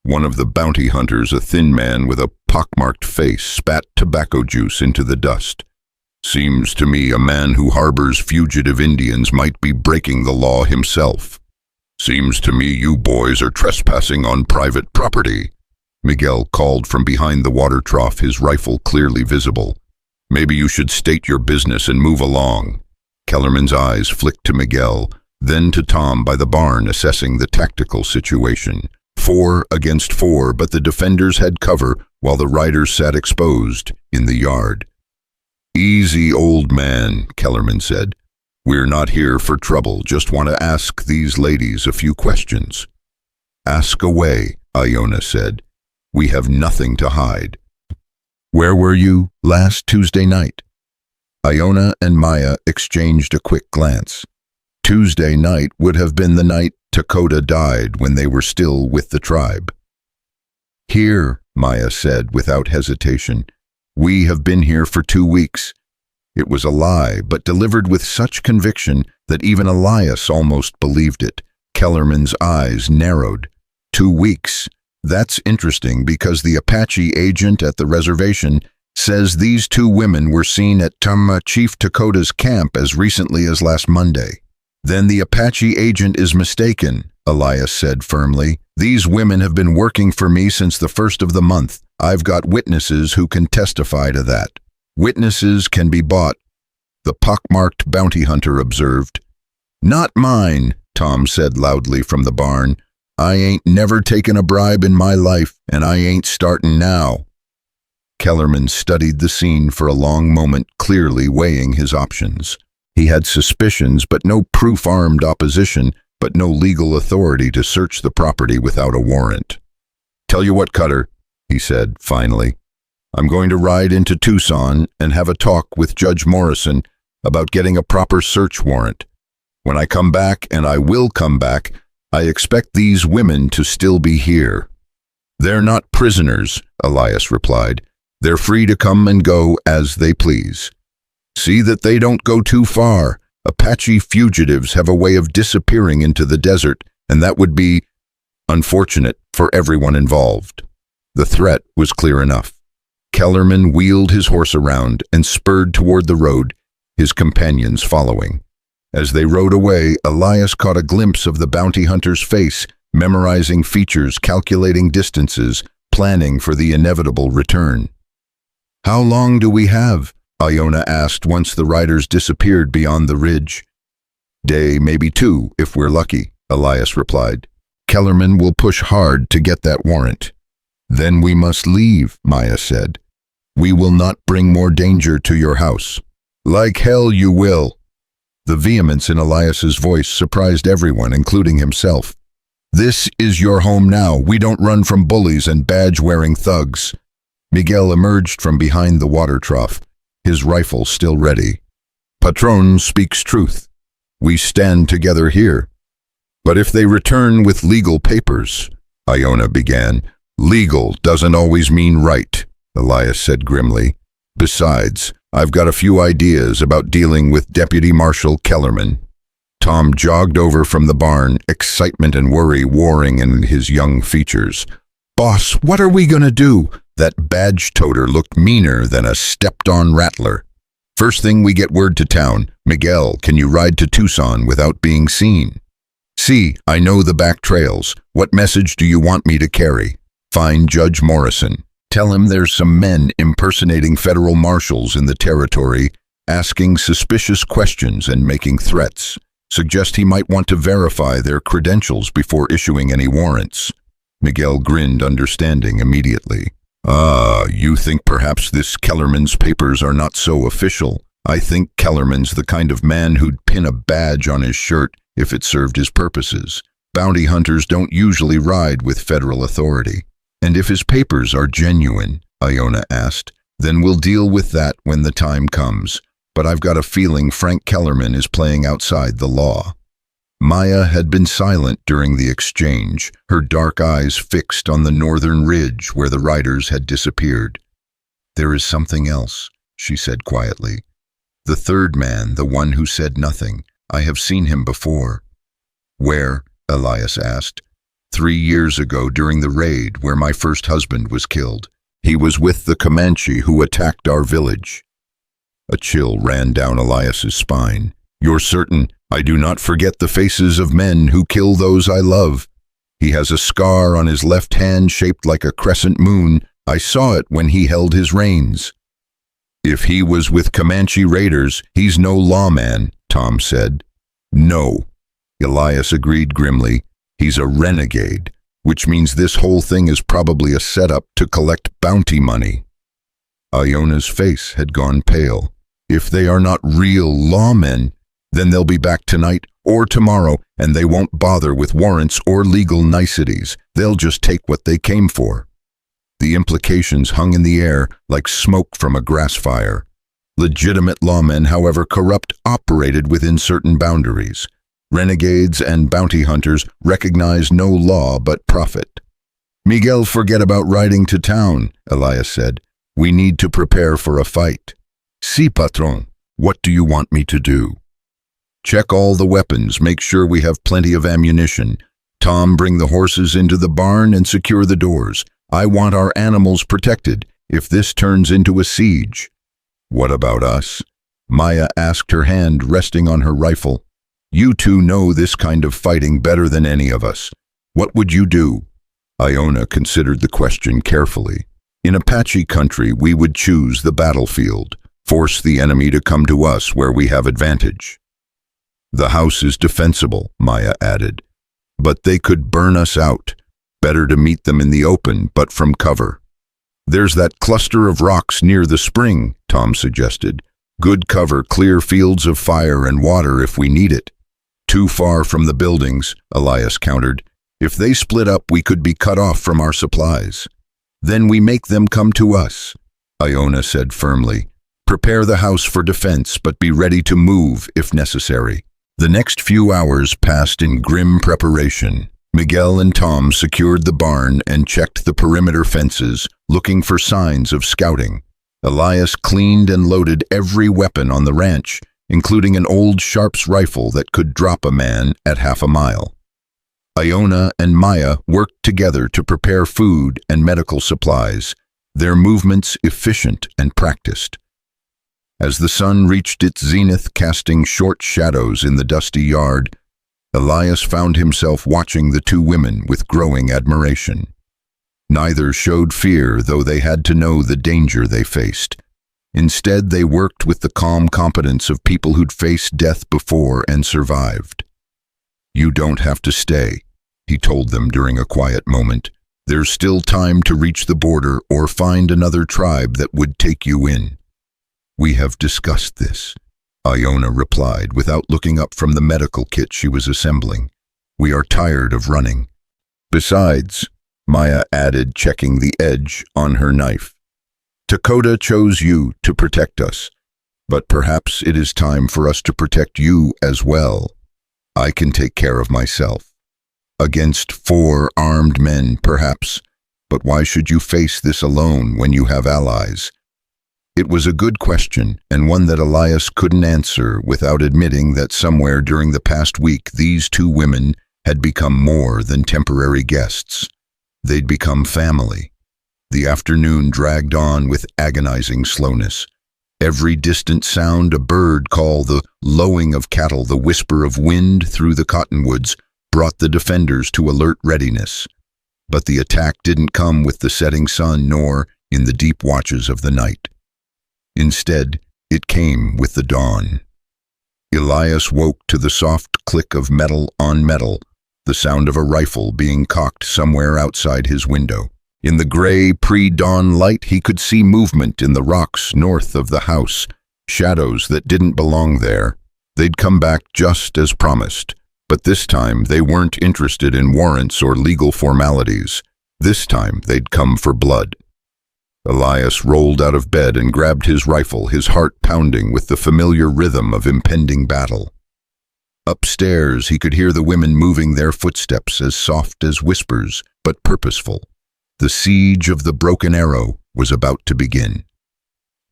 One of the bounty hunters, a thin man with a pockmarked face, spat tobacco juice into the dust. "Seems to me a man who harbors fugitive Indians might be breaking the law himself." "Seems to me you boys are trespassing on private property," Miguel called from behind the water trough, his rifle clearly visible. "Maybe you should state your business and move along." Kellerman's eyes flicked to Miguel, then to Tom by the barn, assessing the tactical situation. 4 against 4, but the defenders had cover while the riders sat exposed in the yard. "Easy, old man," Kellerman said. "We're not here for trouble, just want to ask these ladies a few questions." "Ask away," Aona said. "We have nothing to hide." "Where were you last Tuesday night?" Aona and Maia exchanged a quick glance. Tuesday night would have been the night Takoda died, when they were still with the tribe. "Here," Maia said without hesitation. "We have been here for 2 weeks." It was a lie, but delivered with such conviction that even Elias almost believed it. Kellerman's eyes narrowed. 2 weeks. That's interesting because the Apache agent at the reservation says these 2 women were seen at Chief Takoda's camp as recently as last Monday. "Then the Apache agent is mistaken," Elias said firmly. "These women have been working for me since the 1st of the month. I've got witnesses who can testify to that." "Witnesses can be bought," the pockmarked bounty hunter observed. "Not mine," Tom said loudly from the barn. "I ain't never taken a bribe in my life, and I ain't startin' now." Kellerman studied the scene for a long moment, clearly weighing his options. He had suspicions, but no proof-armed opposition, but no legal authority to search the property without a warrant. "Tell you what, Cutter," he said finally. "I'm going to ride into Tucson and have a talk with Judge Morrison about getting a proper search warrant. When I come back, and I will come back, I expect these women to still be here." "They're not prisoners," Elias replied. They're free to come and go as they please. See that they don't go too far. Apache fugitives have a way of disappearing into the desert, and that would be unfortunate for everyone involved. The threat was clear enough. Kellerman wheeled his horse around and spurred toward the road, his companions following. As they rode away, Elias caught a glimpse of the bounty hunter's face, memorizing features, calculating distances, planning for the inevitable return. "How long do we have?" Aona asked once the riders disappeared beyond the ridge. "Day, maybe 2, if we're lucky," Elias replied. "Kellerman will push hard to get that warrant." "Then we must leave," Maia said. "We will not bring more danger to your house." "Like hell you will." The vehemence in Elias's voice surprised everyone, including himself. "This is your home now. We don't run from bullies and badge-wearing thugs." Miguel emerged from behind the water trough, his rifle still ready. "Patron speaks truth. We stand together here. But if they return with legal papers," Aona began. "Legal doesn't always mean right," Elias said grimly. "Besides, I've got a few ideas about dealing with Deputy Marshal Kellerman." Tom jogged over from the barn, excitement and worry warring in his young features. "Boss, what are we gonna do?" That badge-toter looked meaner than a stepped-on rattler. "First thing we get word to town. Miguel, can you ride to Tucson without being seen?" "See, I know the back trails. What message do you want me to carry?" "Find Judge Morrison. Tell him there's some men impersonating federal marshals in the territory, asking suspicious questions and making threats. Suggest he might want to verify their credentials before issuing any warrants." Miguel grinned, understanding immediately. You think perhaps this Kellerman's papers are not so official. I think Kellerman's the kind of man who'd pin a badge on his shirt if it served his purposes. Bounty hunters don't usually ride with federal authority." "And if his papers are genuine," Aona asked, "then we'll deal with that when the time comes. But I've got a feeling Frank Kellerman is playing outside the law." Maia had been silent during the exchange, her dark eyes fixed on the northern ridge where the riders had disappeared. "There is something else," she said quietly. "The third man, the one who said nothing. I have seen him before." "Where?" Elias asked. 3 years ago during the raid where my first husband was killed. He was with the Comanche who attacked our village." A chill ran down Elias's spine. "You're certain? I do not forget the faces of men who kill those I love. He has a scar on his left hand shaped like a crescent moon. I saw it when he held his reins." "If he was with Comanche raiders, he's no lawman," Tom said. "No," Elias agreed grimly. "He's a renegade, which means this whole thing is probably a setup to collect bounty money." Iona's face had gone pale. "If they are not real lawmen, then they'll be back tonight or tomorrow, and they won't bother with warrants or legal niceties. They'll just take what they came for." The implications hung in the air like smoke from a grass fire. Legitimate lawmen, however corrupt, operated within certain boundaries. Renegades and bounty hunters recognize no law but profit. "Miguel, forget about riding to town," Elias said. "We need to prepare for a fight." "Si, patron. What do you want me to do?" "Check all the weapons, make sure we have plenty of ammunition. Tom, bring the horses into the barn and secure the doors. I want our animals protected if this turns into a siege." "What about us?" Maia asked, her hand resting on her rifle. "You two know this kind of fighting better than any of us. What would you do?" Aona considered the question carefully. "In Apache country, we would choose the battlefield, force the enemy to come to us where we have advantage." "The house is defensible," Maia added. "But they could burn us out. Better to meet them in the open, but from cover." "There's that cluster of rocks near the spring," Tom suggested. "Good cover, clear fields of fire and water if we need it." "Too far from the buildings," Elias countered. "If they split up, we could be cut off from our supplies." "Then we make them come to us," Aona said firmly. "Prepare the house for defense, but be ready to move if necessary." The next few hours passed in grim preparation. Miguel and Tom secured the barn and checked the perimeter fences, looking for signs of scouting. Elias cleaned and loaded every weapon on the ranch, including an old Sharps rifle that could drop a man at half a mile. Aona and Maia worked together to prepare food and medical supplies, their movements efficient and practiced. As the sun reached its zenith, casting short shadows in the dusty yard, Elias found himself watching the two women with growing admiration. Neither showed fear, though they had to know the danger they faced. Instead, they worked with the calm competence of people who'd faced death before and survived. "You don't have to stay," he told them during a quiet moment. "There's still time to reach the border or find another tribe that would take you in." "We have discussed this," Aona replied without looking up from the medical kit she was assembling. "We are tired of running." "Besides," Maia added, checking the edge on her knife, "Takoda chose you to protect us, but perhaps it is time for us to protect you as well. I can take care of myself. Against 4 armed men, perhaps, but why should you face this alone when you have allies?" It was a good question, and one that Elias couldn't answer without admitting that somewhere during the past week these two women had become more than temporary guests. They'd become family. The afternoon dragged on with agonizing slowness. Every distant sound, a bird call, the lowing of cattle, the whisper of wind through the cottonwoods, brought the defenders to alert readiness. But the attack didn't come with the setting sun nor in the deep watches of the night. Instead, it came with the dawn. Elias woke to the soft click of metal on metal, the sound of a rifle being cocked somewhere outside his window. In the gray, pre-dawn light, he could see movement in the rocks north of the house, shadows that didn't belong there. They'd come back just as promised, but this time they weren't interested in warrants or legal formalities. This time they'd come for blood. Elias rolled out of bed and grabbed his rifle, his heart pounding with the familiar rhythm of impending battle. Upstairs, he could hear the women moving, their footsteps as soft as whispers, but purposeful. The siege of the Broken Arrow was about to begin.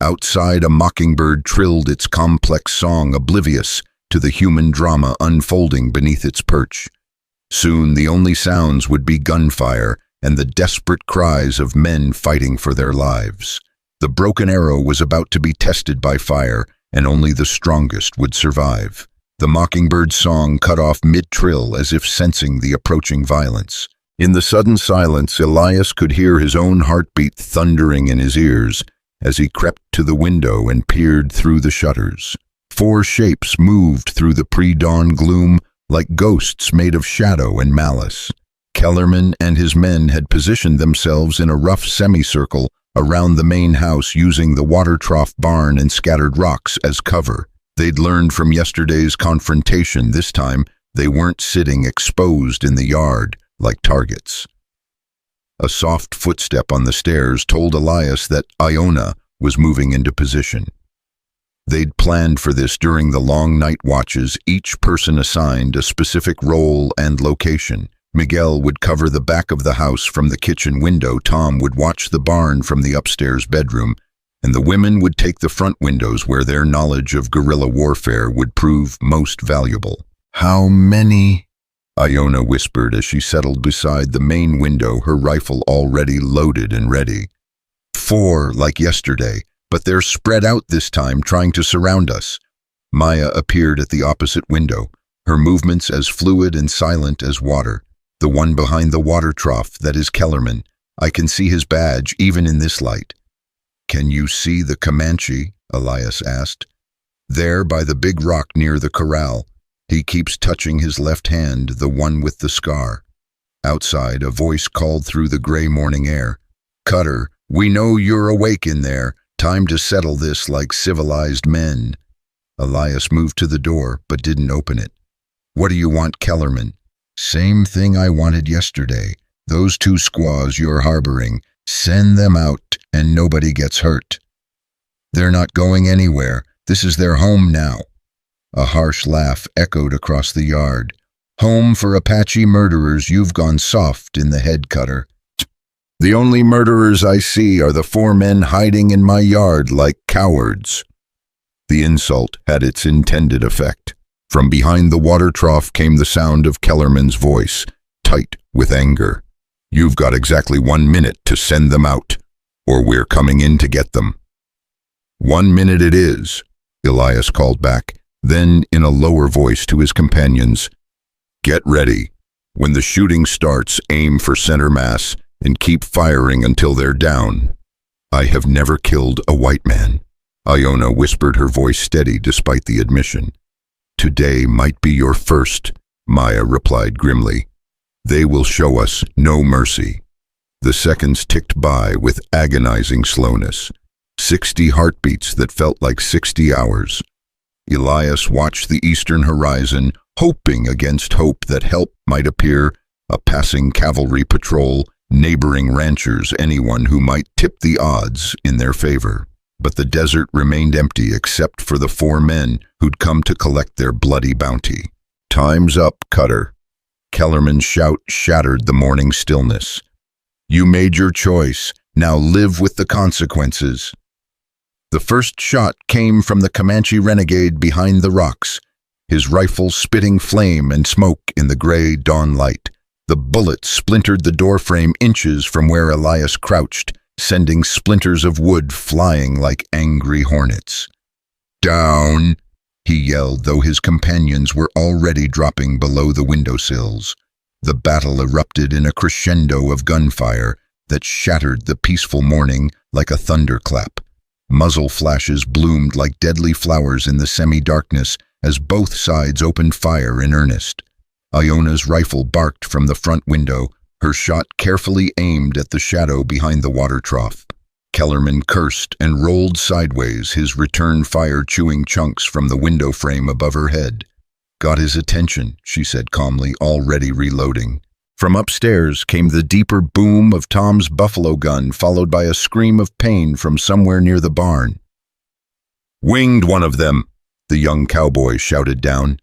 Outside, a mockingbird trilled its complex song, oblivious to the human drama unfolding beneath its perch. Soon, the only sounds would be gunfire and the desperate cries of men fighting for their lives. The Broken Arrow was about to be tested by fire, and only the strongest would survive. The mockingbird's song cut off mid-trill as if sensing the approaching violence. In the sudden silence, Elias could hear his own heartbeat thundering in his ears as he crept to the window and peered through the shutters. 4 shapes moved through the pre-dawn gloom like ghosts made of shadow and malice. Kellerman and his men had positioned themselves in a rough semicircle around the main house, using the water trough barn and scattered rocks as cover. They'd learned from yesterday's confrontation. This time, they weren't sitting exposed in the yard like targets. A soft footstep on the stairs told Elias that Aona was moving into position. They'd planned for this during the long night watches, each person assigned a specific role and location. Miguel would cover the back of the house from the kitchen window, Tom would watch the barn from the upstairs bedroom, and the women would take the front windows where their knowledge of guerrilla warfare would prove most valuable. "How many?" Aona whispered as she settled beside the main window, her rifle already loaded and ready. 4, like yesterday, but they're spread out this time, trying to surround us." Maia appeared at the opposite window, her movements as fluid and silent as water. "The one behind the water trough, that is Kellerman. I can see his badge even in this light." "Can you see the Comanche?" Elias asked. "There by the big rock near the corral. He keeps touching his left hand, the one with the scar." Outside, a voice called through the gray morning air. "Cutter, we know you're awake in there. Time to settle this like civilized men." Elias moved to the door, but didn't open it. "What do you want, Kellerman?" "Same thing I wanted yesterday. Those 2 squaws you're harboring, send them out and nobody gets hurt." "They're not going anywhere. This is their home now." A harsh laugh echoed across the yard. Home for Apache murderers, you've gone soft in the head, Cutter. The only murderers I see are the 4 men hiding in my yard like cowards. The insult had its intended effect. From behind the water trough came the sound of Kellerman's voice, tight with anger. You've got exactly 1 minute to send them out, or we're coming in to get them. 1 minute it is, Elias called back, then in a lower voice to his companions. Get ready. When the shooting starts, aim for center mass and keep firing until they're down. I have never killed a white man. Aona whispered, her voice steady despite the admission. Today might be your first, Maia replied grimly. They will show us no mercy. The seconds ticked by with agonizing slowness. 60 heartbeats that felt like 60 hours. Elias watched the eastern horizon, hoping against hope that help might appear, a passing cavalry patrol, neighboring ranchers, anyone who might tip the odds in their favor. But the desert remained empty except for the 4 men who'd come to collect their bloody bounty. Time's up, Cutter. Kellerman's shout shattered the morning stillness. You made your choice. Now live with the consequences. The first shot came from the Comanche renegade behind the rocks, his rifle spitting flame and smoke in the gray dawn light. The bullet splintered the doorframe inches from where Elias crouched, sending splinters of wood flying like angry hornets. Down, he yelled, though his companions were already dropping below the windowsills. The battle erupted in a crescendo of gunfire that shattered the peaceful morning like a thunderclap. Muzzle flashes bloomed like deadly flowers in the semi-darkness as both sides opened fire in earnest. Aona's rifle barked from the front window, her shot carefully aimed at the shadow behind the water trough. Kellerman cursed and rolled sideways, his return fire chewing chunks from the window frame above her head. Got his attention, she said calmly, already reloading. From upstairs came the deeper boom of Tom's buffalo gun, followed by a scream of pain from somewhere near the barn. Winged one of them, the young cowboy shouted down.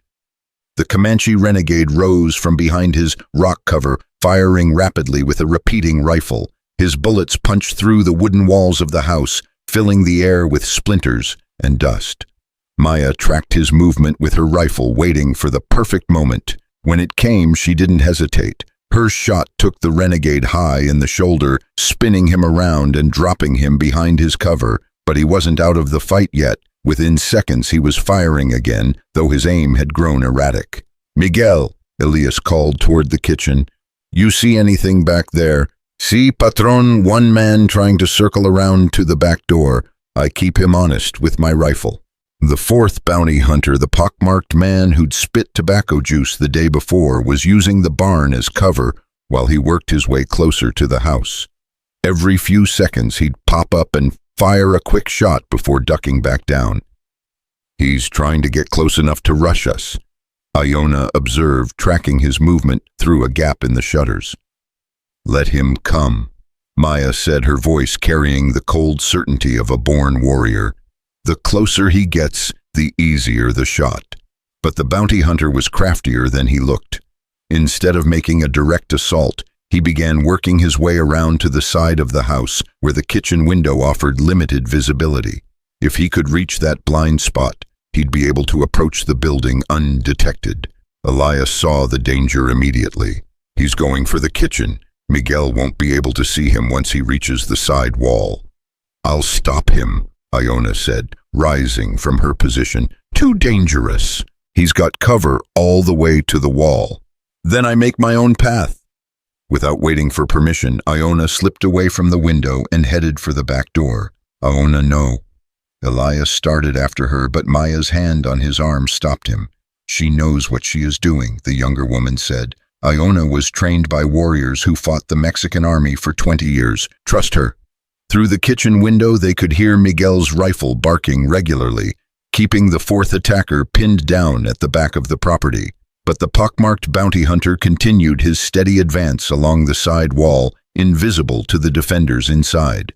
The Comanche renegade rose from behind his rock cover, firing rapidly with a repeating rifle. His bullets punched through the wooden walls of the house, filling the air with splinters and dust. Maia tracked his movement with her rifle, waiting for the perfect moment. When it came, she didn't hesitate. Her shot took the renegade high in the shoulder, spinning him around and dropping him behind his cover. But he wasn't out of the fight yet. Within seconds he was firing again, though his aim had grown erratic. Miguel, Elias called toward the kitchen. You see anything back there? Si, patron, 1 man trying to circle around to the back door. I keep him honest with my rifle. The 4th bounty hunter, the pockmarked man who'd spit tobacco juice the day before, was using the barn as cover while he worked his way closer to the house. Every few seconds he'd pop up and fire a quick shot before ducking back down. He's trying to get close enough to rush us, Aona observed, tracking his movement through a gap in the shutters. Let him come, Maia said, her voice carrying the cold certainty of a born warrior. The closer he gets, the easier the shot. But the bounty hunter was craftier than he looked. Instead of making a direct assault, he began working his way around to the side of the house where the kitchen window offered limited visibility. If he could reach that blind spot, he'd be able to approach the building undetected. Elias saw the danger immediately. He's going for the kitchen. Miguel won't be able to see him once he reaches the side wall. I'll stop him, Aona said, rising from her position. Too dangerous. He's got cover all the way to the wall. Then I make my own path. Without waiting for permission, Aona slipped away from the window and headed for the back door. Aona, no. Elias started after her, but Maia's hand on his arm stopped him. She knows what she is doing, the younger woman said. Aona was trained by warriors who fought the Mexican army for 20 years. Trust her. Through the kitchen window, they could hear Miguel's rifle barking regularly, keeping the 4th attacker pinned down at the back of the property. But the pockmarked bounty hunter continued his steady advance along the side wall, invisible to the defenders inside.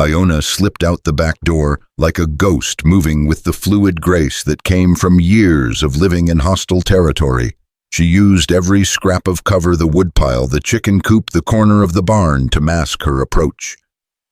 Aona slipped out the back door like a ghost, moving with the fluid grace that came from years of living in hostile territory. She used every scrap of cover, the woodpile, the chicken coop, the corner of the barn, to mask her approach.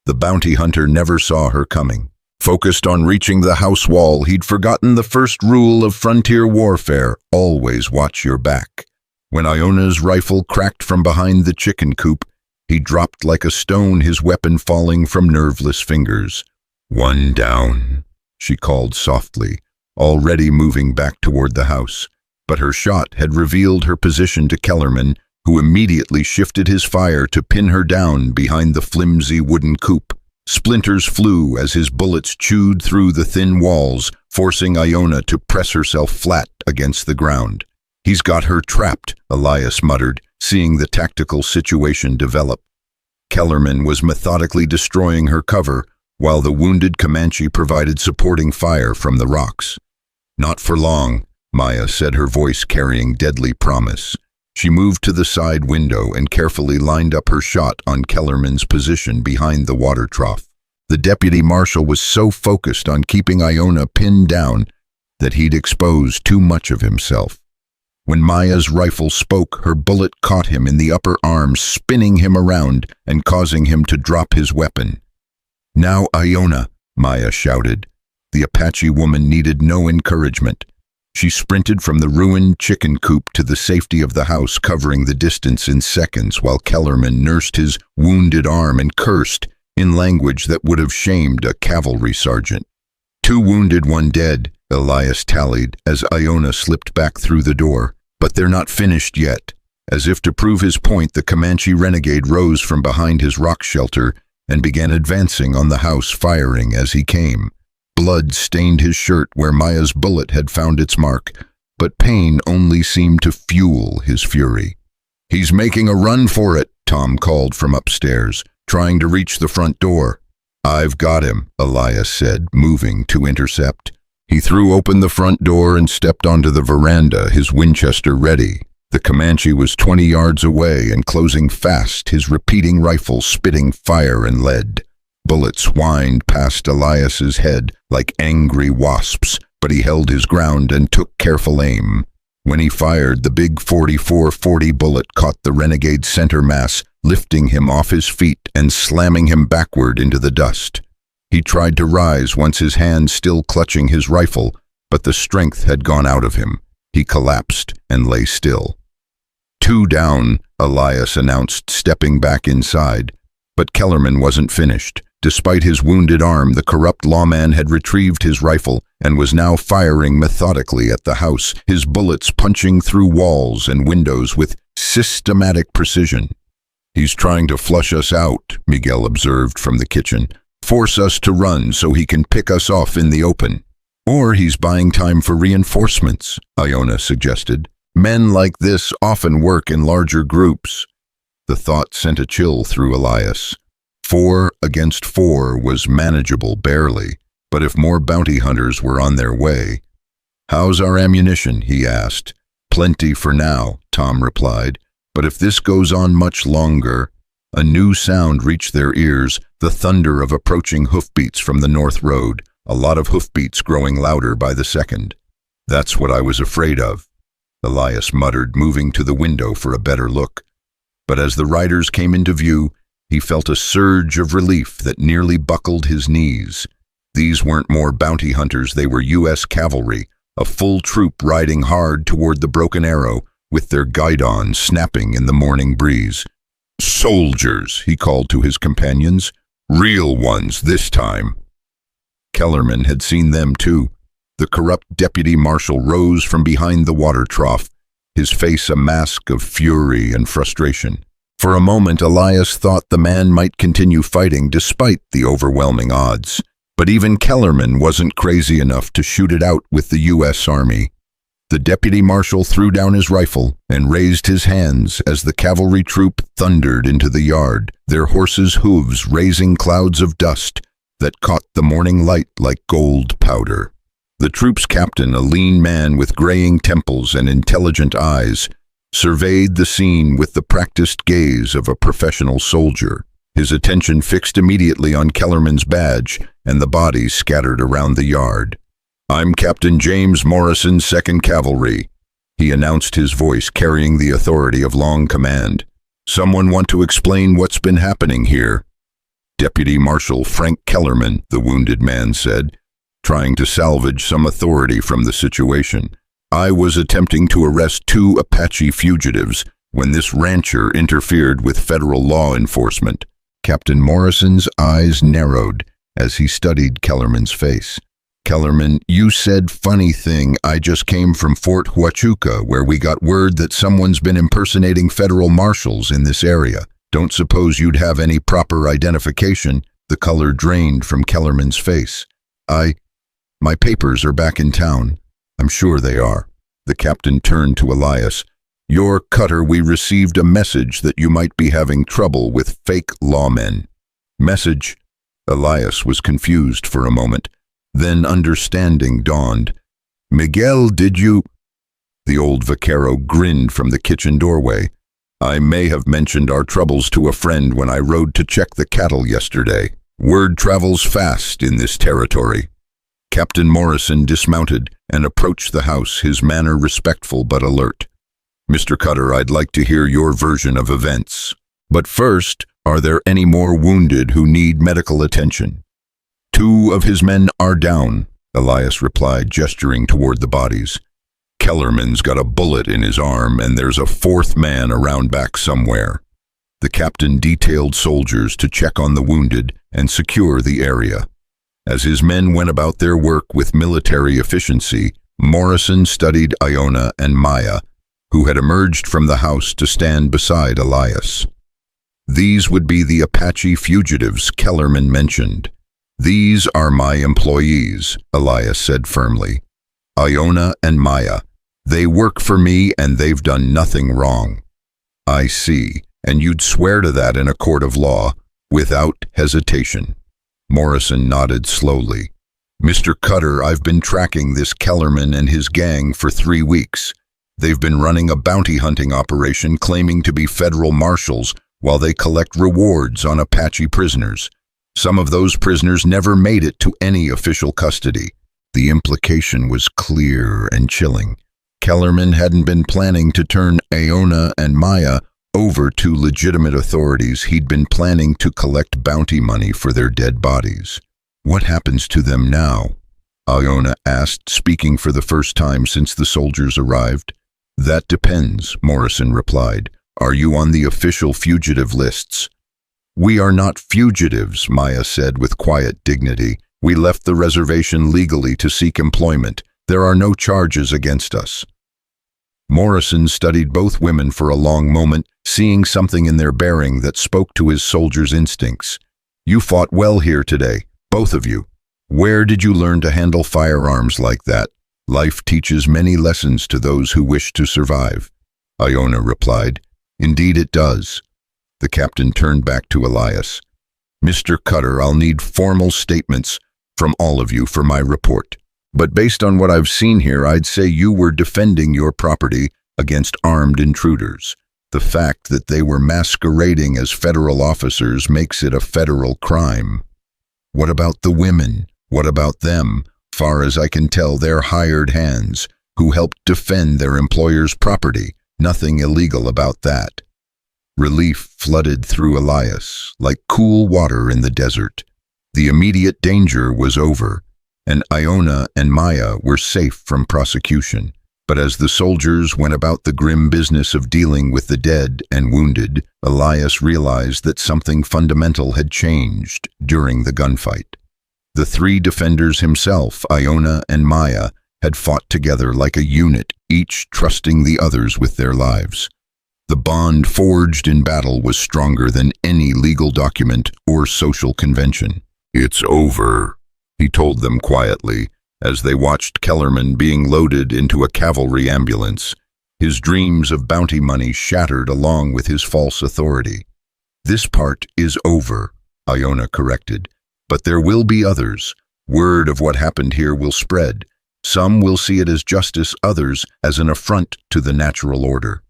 The bounty hunter never saw her coming. Focused on reaching the house wall, he'd forgotten the first rule of frontier warfare: always watch your back. When Iona's rifle cracked from behind the chicken coop, he dropped like a stone, his weapon falling from nerveless fingers. "One down," she called softly, already moving back toward the house. But her shot had revealed her position to Kellerman, who immediately shifted his fire to pin her down behind the flimsy wooden coop. Splinters flew as his bullets chewed through the thin walls, forcing Aona to press herself flat against the ground. "He's got her trapped," Elias muttered, seeing the tactical situation develop. Kellerman was methodically destroying her cover, while the wounded Comanche provided supporting fire from the rocks. "Not for long," Maia said, her voice carrying deadly promise. She moved to the side window and carefully lined up her shot on Kellerman's position behind the water trough. The deputy marshal was so focused on keeping Aona pinned down that he'd exposed too much of himself. When Maia's rifle spoke, her bullet caught him in the upper arm, spinning him around and causing him to drop his weapon. "Now, Aona," Maia shouted. The Apache woman needed no encouragement. She sprinted from the ruined chicken coop to the safety of the house, covering the distance in seconds, while Kellerman nursed his wounded arm and cursed in language that would have shamed a cavalry sergeant. "2 wounded, 1 dead," Elias tallied as Aona slipped back through the door. "But they're not finished yet." As if to prove his point, the Comanche renegade rose from behind his rock shelter and began advancing on the house, firing as he came. Blood stained his shirt where Maia's bullet had found its mark, but pain only seemed to fuel his fury. "He's making a run for it," Tom called from upstairs, trying to reach the front door. "I've got him," Elias said, moving to intercept. He threw open the front door and stepped onto the veranda, his Winchester ready. The Comanche was 20 yards away and closing fast, his repeating rifle spitting fire and lead. Bullets whined past Elias's head like angry wasps, but he held his ground and took careful aim. When he fired, the big 44-40 bullet caught the renegade's center mass, lifting him off his feet and slamming him backward into the dust. He tried to rise, once his hand still clutching his rifle, but the strength had gone out of him. He collapsed and lay still. "2 down," Elias announced, stepping back inside. But Kellerman wasn't finished. Despite his wounded arm, the corrupt lawman had retrieved his rifle and was now firing methodically at the house, his bullets punching through walls and windows with systematic precision. "He's trying to flush us out," Miguel observed from the kitchen. "Force us to run so he can pick us off in the open." "Or he's buying time for reinforcements," Aona suggested. "Men like this often work in larger groups." The thought sent a chill through Elias. 4 against 4 was manageable, barely, but if more bounty hunters were on their way— "How's our ammunition?" he asked. "Plenty for now," Tom replied, "but if this goes on much longer—" A new sound reached their ears, the thunder of approaching hoofbeats from the north road, a lot of hoofbeats growing louder by the second. "That's what I was afraid of," Elias muttered, moving to the window for a better look. But as the riders came into view, he felt a surge of relief that nearly buckled his knees. These weren't more bounty hunters, they were U.S. cavalry, a full troop riding hard toward the Broken Arrow, with their guidons snapping in the morning breeze. "Soldiers," he called to his companions. "Real ones this time." Kellerman had seen them too. The corrupt deputy marshal rose from behind the water trough, his face a mask of fury and frustration. For a moment, Elias thought the man might continue fighting despite the overwhelming odds. But even Kellerman wasn't crazy enough to shoot it out with the U.S. Army. The deputy marshal threw down his rifle and raised his hands as the cavalry troop thundered into the yard, their horses' hooves raising clouds of dust that caught the morning light like gold powder. The troop's captain, a lean man with graying temples and intelligent eyes, surveyed the scene with the practiced gaze of a professional soldier. His attention fixed immediately on Kellerman's badge and the bodies scattered around the yard. "I'm Captain James Morrison, 2nd Cavalry." He announced, his voice carrying the authority of long command. "Someone want to explain what's been happening here?" "Deputy Marshal Frank Kellerman," the wounded man said, trying to salvage some authority from the situation. "I was attempting to arrest 2 Apache fugitives when this rancher interfered with federal law enforcement." Captain Morrison's eyes narrowed as he studied Kellerman's face. "Kellerman, you said funny thing. I just came from Fort Huachuca, where we got word that someone's been impersonating federal marshals in this area. Don't suppose you'd have any proper identification?" The color drained from Kellerman's face. My papers are back in town." "I'm sure they are." The captain turned to Elias. "Your Cutter, we received a message that you might be having trouble with fake lawmen." "Message?" Elias was confused for a moment. Then understanding dawned. "Miguel, did you—" The old vaquero grinned from the kitchen doorway. "I may have mentioned our troubles to a friend when I rode to check the cattle yesterday. Word travels fast in this territory." Captain Morrison dismounted and approached the house, his manner respectful but alert. "Mr. Cutter, I'd like to hear your version of events. But first, are there any more wounded who need medical attention?" "2 of his men are down," Elias replied, gesturing toward the bodies. "Kellerman's got a bullet in his arm, and there's a 4th man around back somewhere." The captain detailed soldiers to check on the wounded and secure the area. As his men went about their work with military efficiency, Morrison studied Aona and Maia, who had emerged from the house to stand beside Elias. "These would be the Apache fugitives Kellerman mentioned. These are my employees," Elias said firmly. "Aona and Maia. They work for me and they've done nothing wrong." "I see, and you'd swear to that in a court of law, without hesitation." Morrison nodded slowly. "Mr. Cutter, I've been tracking this Kellerman and his gang for 3 weeks. They've been running a bounty hunting operation claiming to be federal marshals while they collect rewards on Apache prisoners. Some of those prisoners never made it to any official custody." The implication was clear and chilling. Kellerman hadn't been planning to turn Aona and Maia over to legitimate authorities. He'd been planning to collect bounty money for their dead bodies. "What happens to them now?" Aona asked, speaking for the first time since the soldiers arrived. "That depends," Morrison replied. "Are you on the official fugitive lists?" "We are not fugitives," Maia said with quiet dignity. "We left the reservation legally to seek employment. There are no charges against us." Morrison studied both women for a long moment, seeing something in their bearing that spoke to his soldiers' instincts. "You fought well here today, both of you. Where did you learn to handle firearms like that? Life teaches many lessons to those who wish to survive." Aona replied. "Indeed it does." The captain turned back to Elias. "Mr. Cutter, I'll need formal statements from all of you for my report. But based on what I've seen here, I'd say you were defending your property against armed intruders. The fact that they were masquerading as federal officers makes it a federal crime." "What about the women? What about them? Far as I can tell, they're hired hands who helped defend their employer's property. Nothing illegal about that." Relief flooded through Elias, like cool water in the desert. The immediate danger was over, and Aona and Maia were safe from prosecution. But as the soldiers went about the grim business of dealing with the dead and wounded, Elias realized that something fundamental had changed during the gunfight. The 3 defenders himself, Aona and Maia, had fought together like a unit, each trusting the others with their lives. The bond forged in battle was stronger than any legal document or social convention. "It's over," he told them quietly, as they watched Kellerman being loaded into a cavalry ambulance. His dreams of bounty money shattered along with his false authority. "This part is over," Aona corrected, "but there will be others. Word of what happened here will spread. Some will see it as justice, others as an affront to the natural order."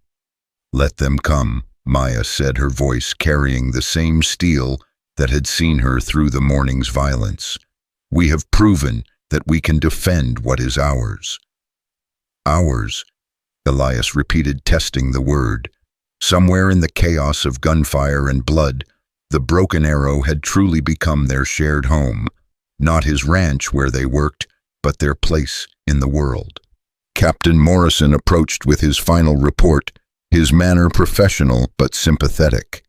"Let them come," Maia said, her voice carrying the same steel that had seen her through the morning's violence. "We have proven that we can defend what is ours." "Ours?" Elias repeated, testing the word. Somewhere in the chaos of gunfire and blood, the Broken Arrow had truly become their shared home. Not his ranch where they worked, but their place in the world. Captain Morrison approached with his final report, his manner professional but sympathetic.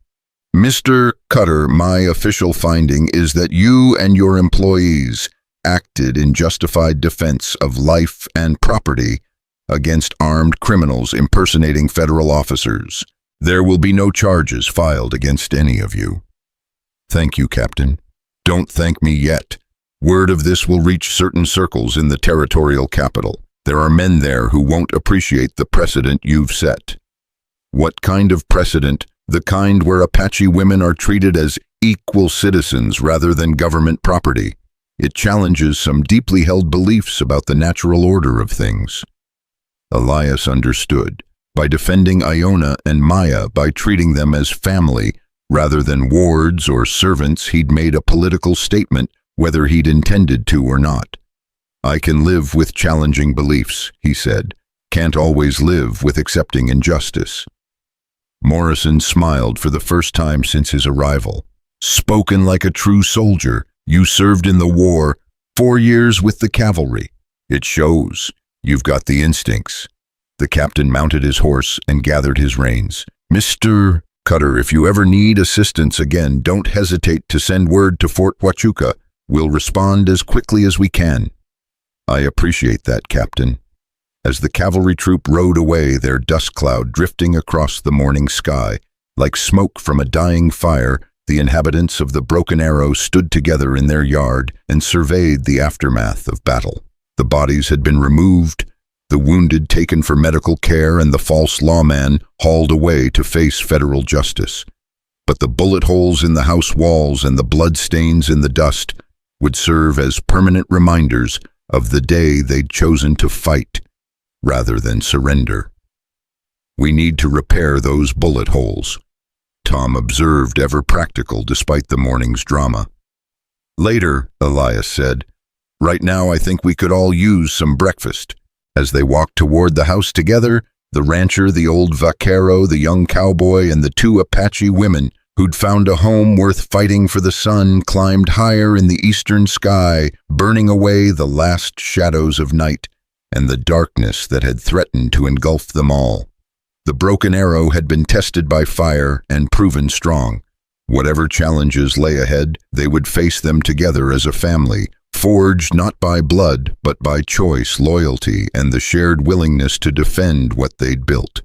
Mr. Cutter, my official finding is that you and your employees acted in justified defense of life and property against armed criminals impersonating federal officers. There will be no charges filed against any of you. Thank you, Captain. Don't thank me yet. Word of this will reach certain circles in the territorial capital. There are men there who won't appreciate the precedent you've set. What kind of precedent? The kind where Apache women are treated as equal citizens rather than government property. It challenges some deeply held beliefs about the natural order of things. Elias understood. By defending Aona and Maia, by treating them as family rather than wards or servants, he'd made a political statement, whether he'd intended to or not. I can live with challenging beliefs, he said. Can't always live with accepting injustice. Morrison smiled for the first time since his arrival. Spoken like a true soldier. You served in the war, 4 years with the cavalry. It shows. You've got the instincts. The captain mounted his horse and gathered his reins. Mr. Cutter, if you ever need assistance again, don't hesitate to send word to Fort Huachuca. We'll respond as quickly as we can. I appreciate that, Captain. As the cavalry troop rode away, their dust cloud drifting across the morning sky, like smoke from a dying fire, the inhabitants of the Broken Arrow stood together in their yard and surveyed the aftermath of battle. The bodies had been removed, the wounded taken for medical care, and the false lawman hauled away to face federal justice. But the bullet holes in the house walls and the blood stains in the dust would serve as permanent reminders of the day they'd chosen to fight rather than surrender. We need to repair those bullet holes, Tom observed, ever practical despite the morning's drama. Later, Elias said, right now I think we could all use some breakfast. As they walked toward the house together, the rancher, the old vaquero, the young cowboy, and the 2 Apache women who'd found a home worth fighting for the sun climbed higher in the eastern sky, burning away the last shadows of night and the darkness that had threatened to engulf them all. The Broken Arrow had been tested by fire and proven strong. Whatever challenges lay ahead, they would face them together as a family, forged not by blood, but by choice, loyalty, and the shared willingness to defend what they'd built.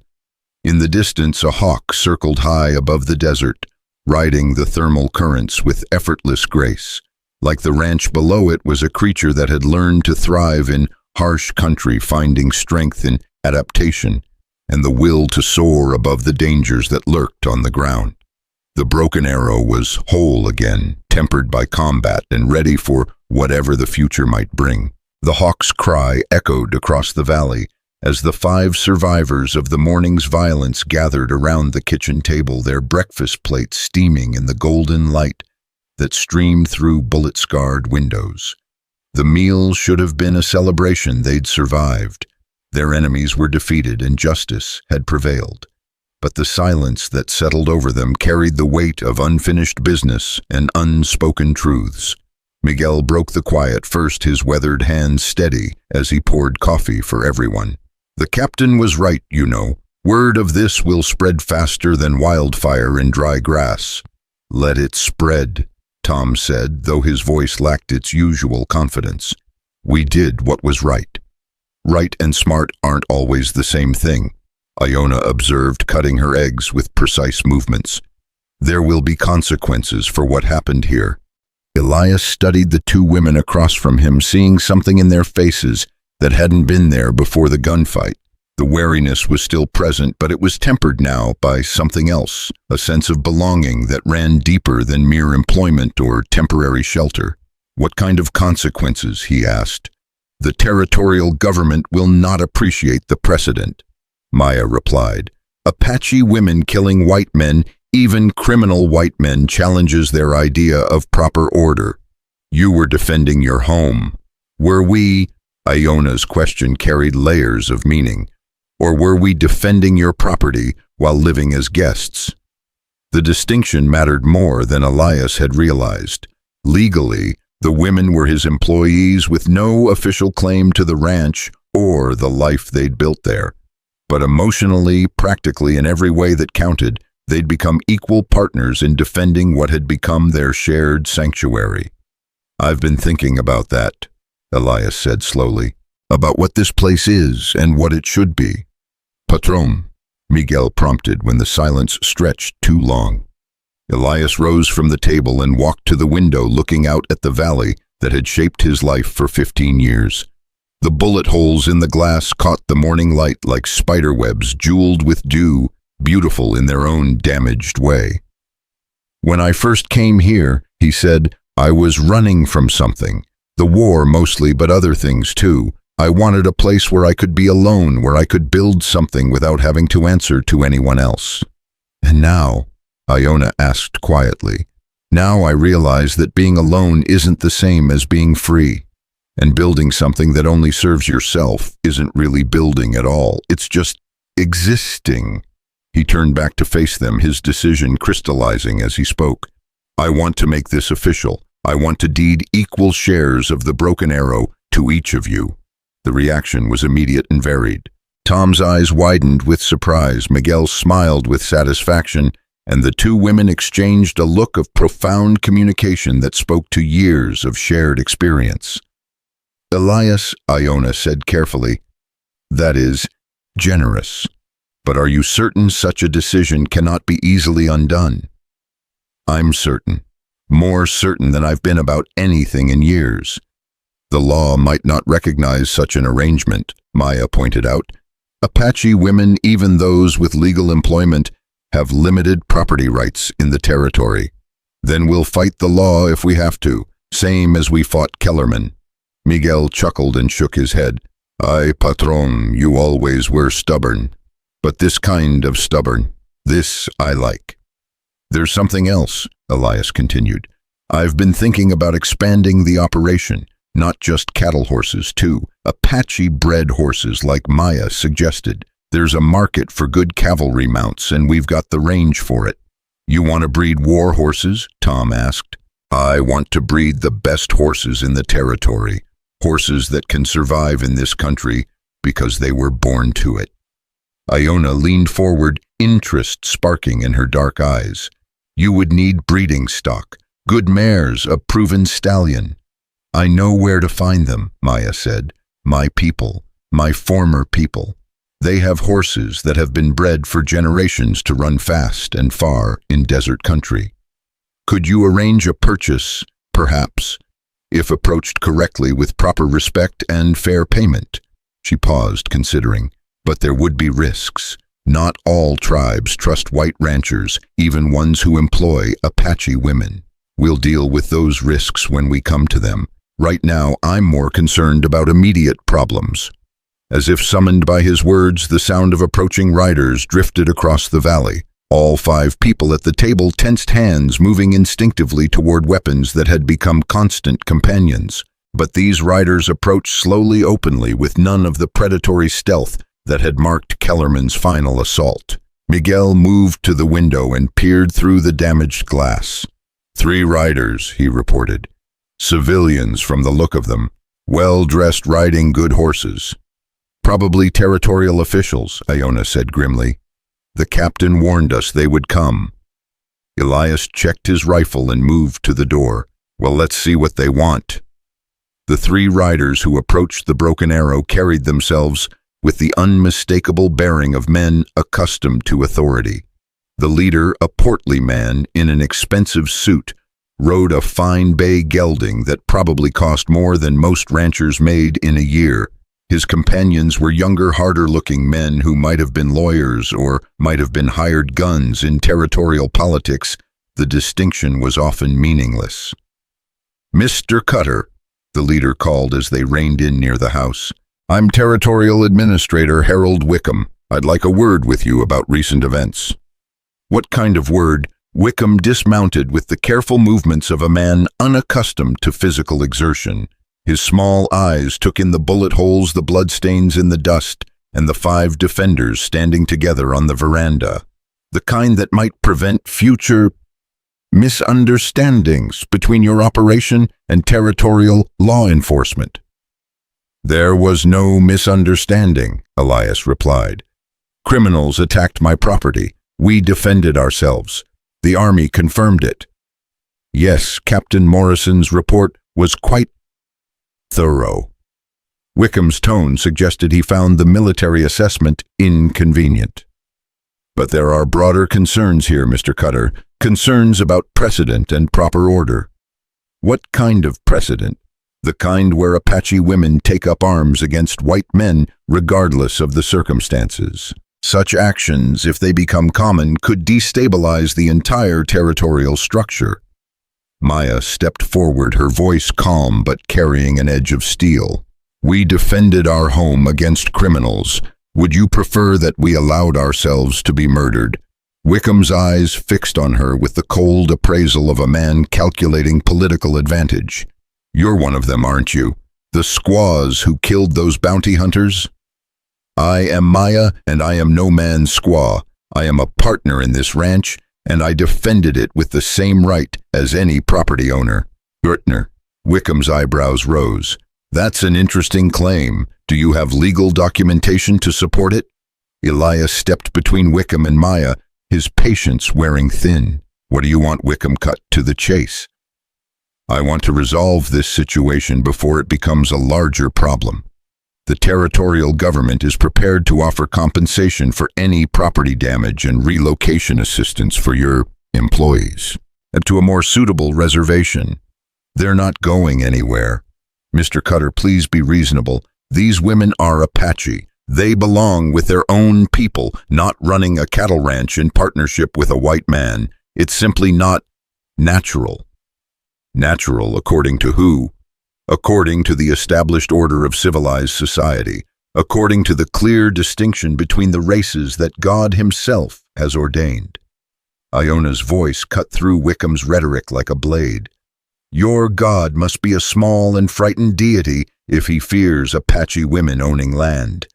In the distance, a hawk circled high above the desert, riding the thermal currents with effortless grace. Like the ranch below it was a creature that had learned to thrive in harsh country, finding strength in adaptation and the will to soar above the dangers that lurked on the ground. The Broken Arrow was whole again, tempered by combat and ready for whatever the future might bring. The hawk's cry echoed across the valley as the 5 survivors of the morning's violence gathered around the kitchen table, their breakfast plates steaming in the golden light that streamed through bullet-scarred windows. The meal should have been a celebration. They'd survived. Their enemies were defeated and justice had prevailed. But the silence that settled over them carried the weight of unfinished business and unspoken truths. Miguel broke the quiet first, his weathered hands steady as he poured coffee for everyone. The captain was right, you know. Word of this will spread faster than wildfire in dry grass. Let it spread, Tom said, though his voice lacked its usual confidence. We did what was right. Right and smart aren't always the same thing, Aona observed, cutting her eggs with precise movements. There will be consequences for what happened here. Elias studied the 2 women across from him, seeing something in their faces that hadn't been there before the gunfight. The wariness was still present, but it was tempered now by something else, a sense of belonging that ran deeper than mere employment or temporary shelter. What kind of consequences, he asked. The territorial government will not appreciate the precedent, Maia replied. Apache women killing white men, even criminal white men, challenges their idea of proper order. You were defending your home. Were we? Aona's question carried layers of meaning. Or were we defending your property while living as guests? The distinction mattered more than Elias had realized. Legally, the women were his employees with no official claim to the ranch or the life they'd built there. But emotionally, practically, in every way that counted, they'd become equal partners in defending what had become their shared sanctuary. "I've been thinking about that," Elias said slowly, "about what this place is and what it should be." "Patron," Miguel prompted when the silence stretched too long. Elias rose from the table and walked to the window, looking out at the valley that had shaped his life for 15 years. The bullet holes in the glass caught the morning light like spiderwebs jeweled with dew, beautiful in their own damaged way. "When I first came here," he said, "I was running from something. The war mostly, but other things too. I wanted a place where I could be alone, where I could build something without having to answer to anyone else. And now," Aona asked quietly, "now I realize that being alone isn't the same as being free. And building something that only serves yourself isn't really building at all. It's just existing." He turned back to face them, his decision crystallizing as he spoke. "I want to make this official. I want to deed equal shares of the Broken Arrow to each of you." The reaction was immediate and varied. Tom's eyes widened with surprise, Miguel smiled with satisfaction, and the two women exchanged a look of profound communication that spoke to years of shared experience. "Elias," Aona said carefully, "that is generous. But are you certain such a decision cannot be easily undone?" "I'm certain. More certain than I've been about anything in years." "The law might not recognize such an arrangement," Maia pointed out. "Apache women, even those with legal employment, have limited property rights in the territory. Then we'll fight the law if we have to, same as we fought Kellerman." Miguel chuckled and shook his head. "Ay, patron, you always were stubborn. But this kind of stubborn, this I like." "There's something else," Elias continued. "I've been thinking about expanding the operation, not just cattle horses, too. Apache-bred horses like Maia suggested. There's a market for good cavalry mounts, and we've got the range for it." "You want to breed war horses?" Tom asked. "I want to breed the best horses in the territory, horses that can survive in this country because they were born to it." Aona leaned forward, interest sparking in her dark eyes. "You would need breeding stock, good mares, a proven stallion." "I know where to find them," Maia said. "My people, my former people. They have horses that have been bred for generations to run fast and far in desert country. Could you arrange a purchase, perhaps, if approached correctly with proper respect and fair payment?" She paused, considering. "But there would be risks. Not all tribes trust white ranchers, even ones who employ Apache women. We'll deal with those risks when we come to them. Right now, I'm more concerned about immediate problems." As if summoned by his words, the sound of approaching riders drifted across the valley. All 5 people at the table tensed hands, moving instinctively toward weapons that had become constant companions. But these riders approached slowly, openly, with none of the predatory stealth that had marked Kellerman's final assault. Miguel moved to the window and peered through the damaged glass. 3 riders, he reported. Civilians from the look of them, well-dressed, riding good horses. "Probably territorial officials," Aona said grimly. "The captain warned us they would come." Elias checked his rifle and moved to the door. "Well, let's see what they want." The 3 riders who approached the Broken Arrow carried themselves with the unmistakable bearing of men accustomed to authority. The leader, a portly man in an expensive suit, rode a fine bay gelding that probably cost more than most ranchers made in a year. His companions were younger, harder-looking men who might have been lawyers or might have been hired guns in territorial politics. The distinction was often meaningless. "Mr. Cutter," the leader called as they reined in near the house. "I'm Territorial Administrator Harold Wickham. I'd like a word with you about recent events." "What kind of word?" Wickham dismounted with the careful movements of a man unaccustomed to physical exertion. His small eyes took in the bullet holes, the bloodstains in the dust, and the 5 defenders standing together on the veranda, the kind that might prevent future misunderstandings between your operation and territorial law enforcement. There was no misunderstanding, Elias replied. Criminals attacked my property. We defended ourselves. The army confirmed it. Yes, Captain Morrison's report was quite thorough. Wickham's tone suggested he found the military assessment inconvenient. But there are broader concerns here, Mr. Cutter, concerns about precedent and proper order. What kind of precedent? The kind where Apache women take up arms against white men regardless of the circumstances. Such actions, if they become common, could destabilize the entire territorial structure. Maia stepped forward, her voice calm but carrying an edge of steel. We defended our home against criminals. Would you prefer that we allowed ourselves to be murdered? Wickham's eyes fixed on her with the cold appraisal of a man calculating political advantage. You're one of them, aren't you? The squaws who killed those bounty hunters? I am Maia, and I am no man's squaw. I am a partner in this ranch, and I defended it with the same right as any property owner. Gertner. Wickham's eyebrows rose. That's an interesting claim. Do you have legal documentation to support it? Elias stepped between Wickham and Maia, his patience wearing thin. What do you want? Wickham cut to the chase. I want to resolve this situation before it becomes a larger problem. The territorial government is prepared to offer compensation for any property damage and relocation assistance for your employees to a more suitable reservation. They're not going anywhere. Mr. Cutter, please be reasonable. These women are Apache. They belong with their own people, not running a cattle ranch in partnership with a white man. It's simply not natural. Natural according to who? According to the established order of civilized society, according to the clear distinction between the races that God himself has ordained. Iona's voice cut through Wickham's rhetoric like a blade. Your God must be a small and frightened deity if he fears Apache women owning land.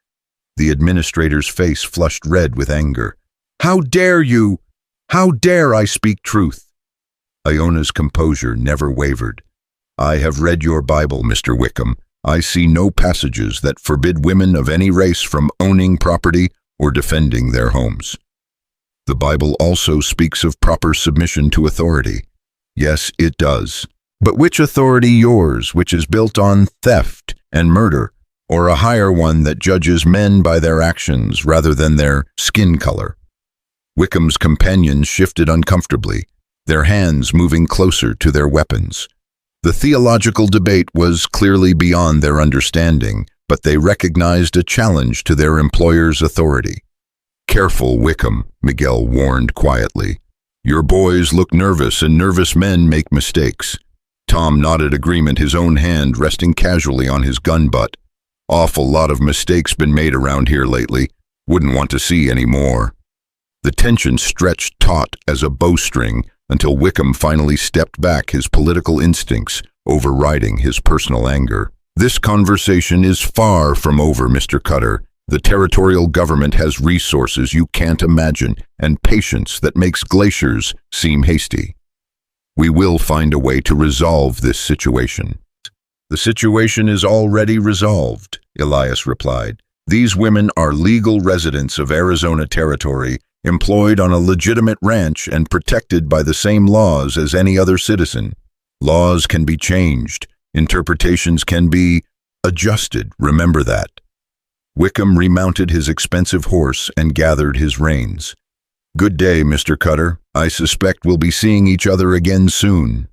The administrator's face flushed red with anger. How dare you? How dare I speak truth? Iona's composure never wavered. I have read your Bible, Mr. Wickham. I see no passages that forbid women of any race from owning property or defending their homes. The Bible also speaks of proper submission to authority. Yes, it does. But which authority yours, which is built on theft and murder, or a higher one that judges men by their actions rather than their skin color? Wickham's companions shifted uncomfortably, their hands moving closer to their weapons. The theological debate was clearly beyond their understanding, but they recognized a challenge to their employer's authority. Careful, Wickham, Miguel warned quietly. Your boys look nervous, and nervous men make mistakes. Tom nodded agreement, his own hand resting casually on his gun butt. Awful lot of mistakes been made around here lately. Wouldn't want to see any more. The tension stretched taut as a bowstring until Wickham finally stepped back, his political instincts overriding his personal anger. This conversation is far from over, Mr. Cutter. The territorial government has resources you can't imagine and patience that makes glaciers seem hasty. We will find a way to resolve this situation. The situation is already resolved, Elias replied. These women are legal residents of Arizona territory, employed on a legitimate ranch and protected by the same laws as any other citizen. Laws can be changed. Interpretations can be adjusted. Remember that. Wickham remounted his expensive horse and gathered his reins. Good day, Mr. Cutter. I suspect we'll be seeing each other again soon.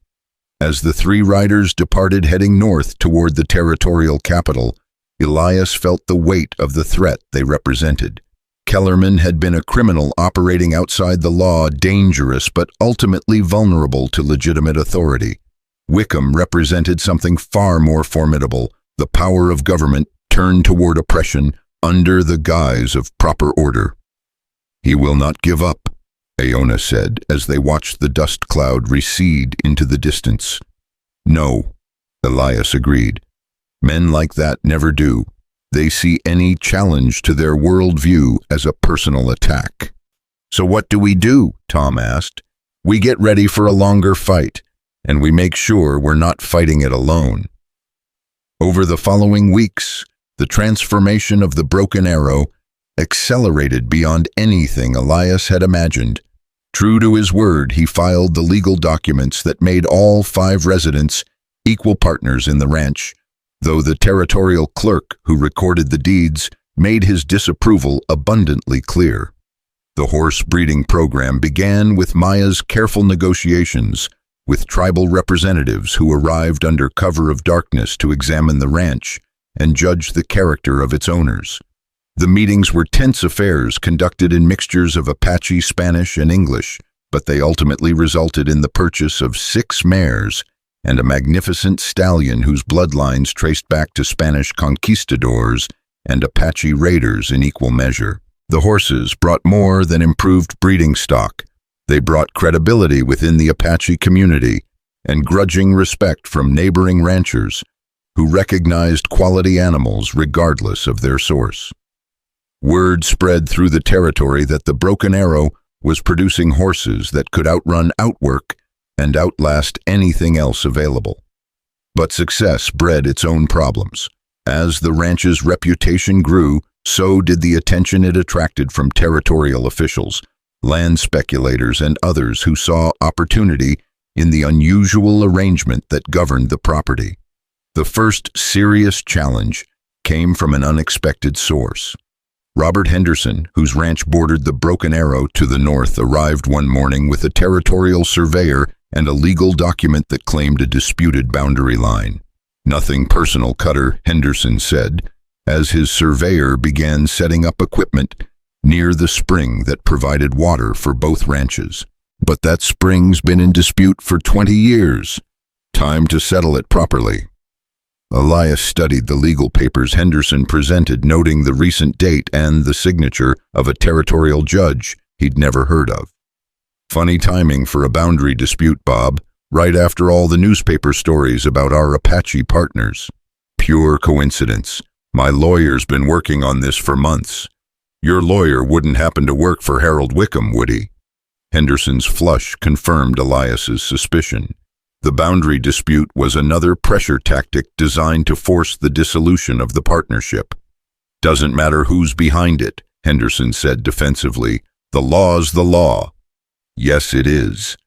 As the 3 riders departed heading north toward the territorial capital, Elias felt the weight of the threat they represented. Kellerman had been a criminal operating outside the law, dangerous but ultimately vulnerable to legitimate authority. Wickham represented something far more formidable, the power of government turned toward oppression under the guise of proper order. He will not give up, Aona said as they watched the dust cloud recede into the distance. No, Elias agreed. Men like that never do. They see any challenge to their worldview as a personal attack. "So what do?" Tom asked. "We get ready for a longer fight, and we make sure we're not fighting it alone." Over the following weeks, the transformation of the Broken Arrow accelerated beyond anything Elias had imagined. True to his word, he filed the legal documents that made all 5 residents equal partners in the ranch, though the territorial clerk who recorded the deeds made his disapproval abundantly clear. The horse breeding program began with Maia's careful negotiations with tribal representatives who arrived under cover of darkness to examine the ranch and judge the character of its owners. The meetings were tense affairs conducted in mixtures of Apache, Spanish, and English, but they ultimately resulted in the purchase of 6 mares and a magnificent stallion whose bloodlines traced back to Spanish conquistadors and Apache raiders in equal measure. The horses brought more than improved breeding stock. They brought credibility within the Apache community and grudging respect from neighboring ranchers who recognized quality animals regardless of their source. Word spread through the territory that the Broken Arrow was producing horses that could outrun outwork and outlast anything else available. But success bred its own problems. As the ranch's reputation grew, so did the attention it attracted from territorial officials, land speculators, and others who saw opportunity in the unusual arrangement that governed the property. The first serious challenge came from an unexpected source. Robert Henderson, whose ranch bordered the Broken Arrow to the north, arrived one morning with a territorial surveyor and a legal document that claimed a disputed boundary line. "Nothing personal, Cutter," Henderson said, as his surveyor began setting up equipment near the spring that provided water for both ranches. "But that spring's been in dispute for 20 years. Time to settle it properly." Elias studied the legal papers Henderson presented, noting the recent date and the signature of a territorial judge he'd never heard of. "Funny timing for a boundary dispute, Bob, right after all the newspaper stories about our Apache partners." "Pure coincidence. My lawyer's been working on this for months." "Your lawyer wouldn't happen to work for Harold Wickham, would he?" Henderson's flush confirmed Elias's suspicion. The boundary dispute was another pressure tactic designed to force the dissolution of the partnership. "Doesn't matter who's behind it," Henderson said defensively. "The law's the law." "Yes, it is,"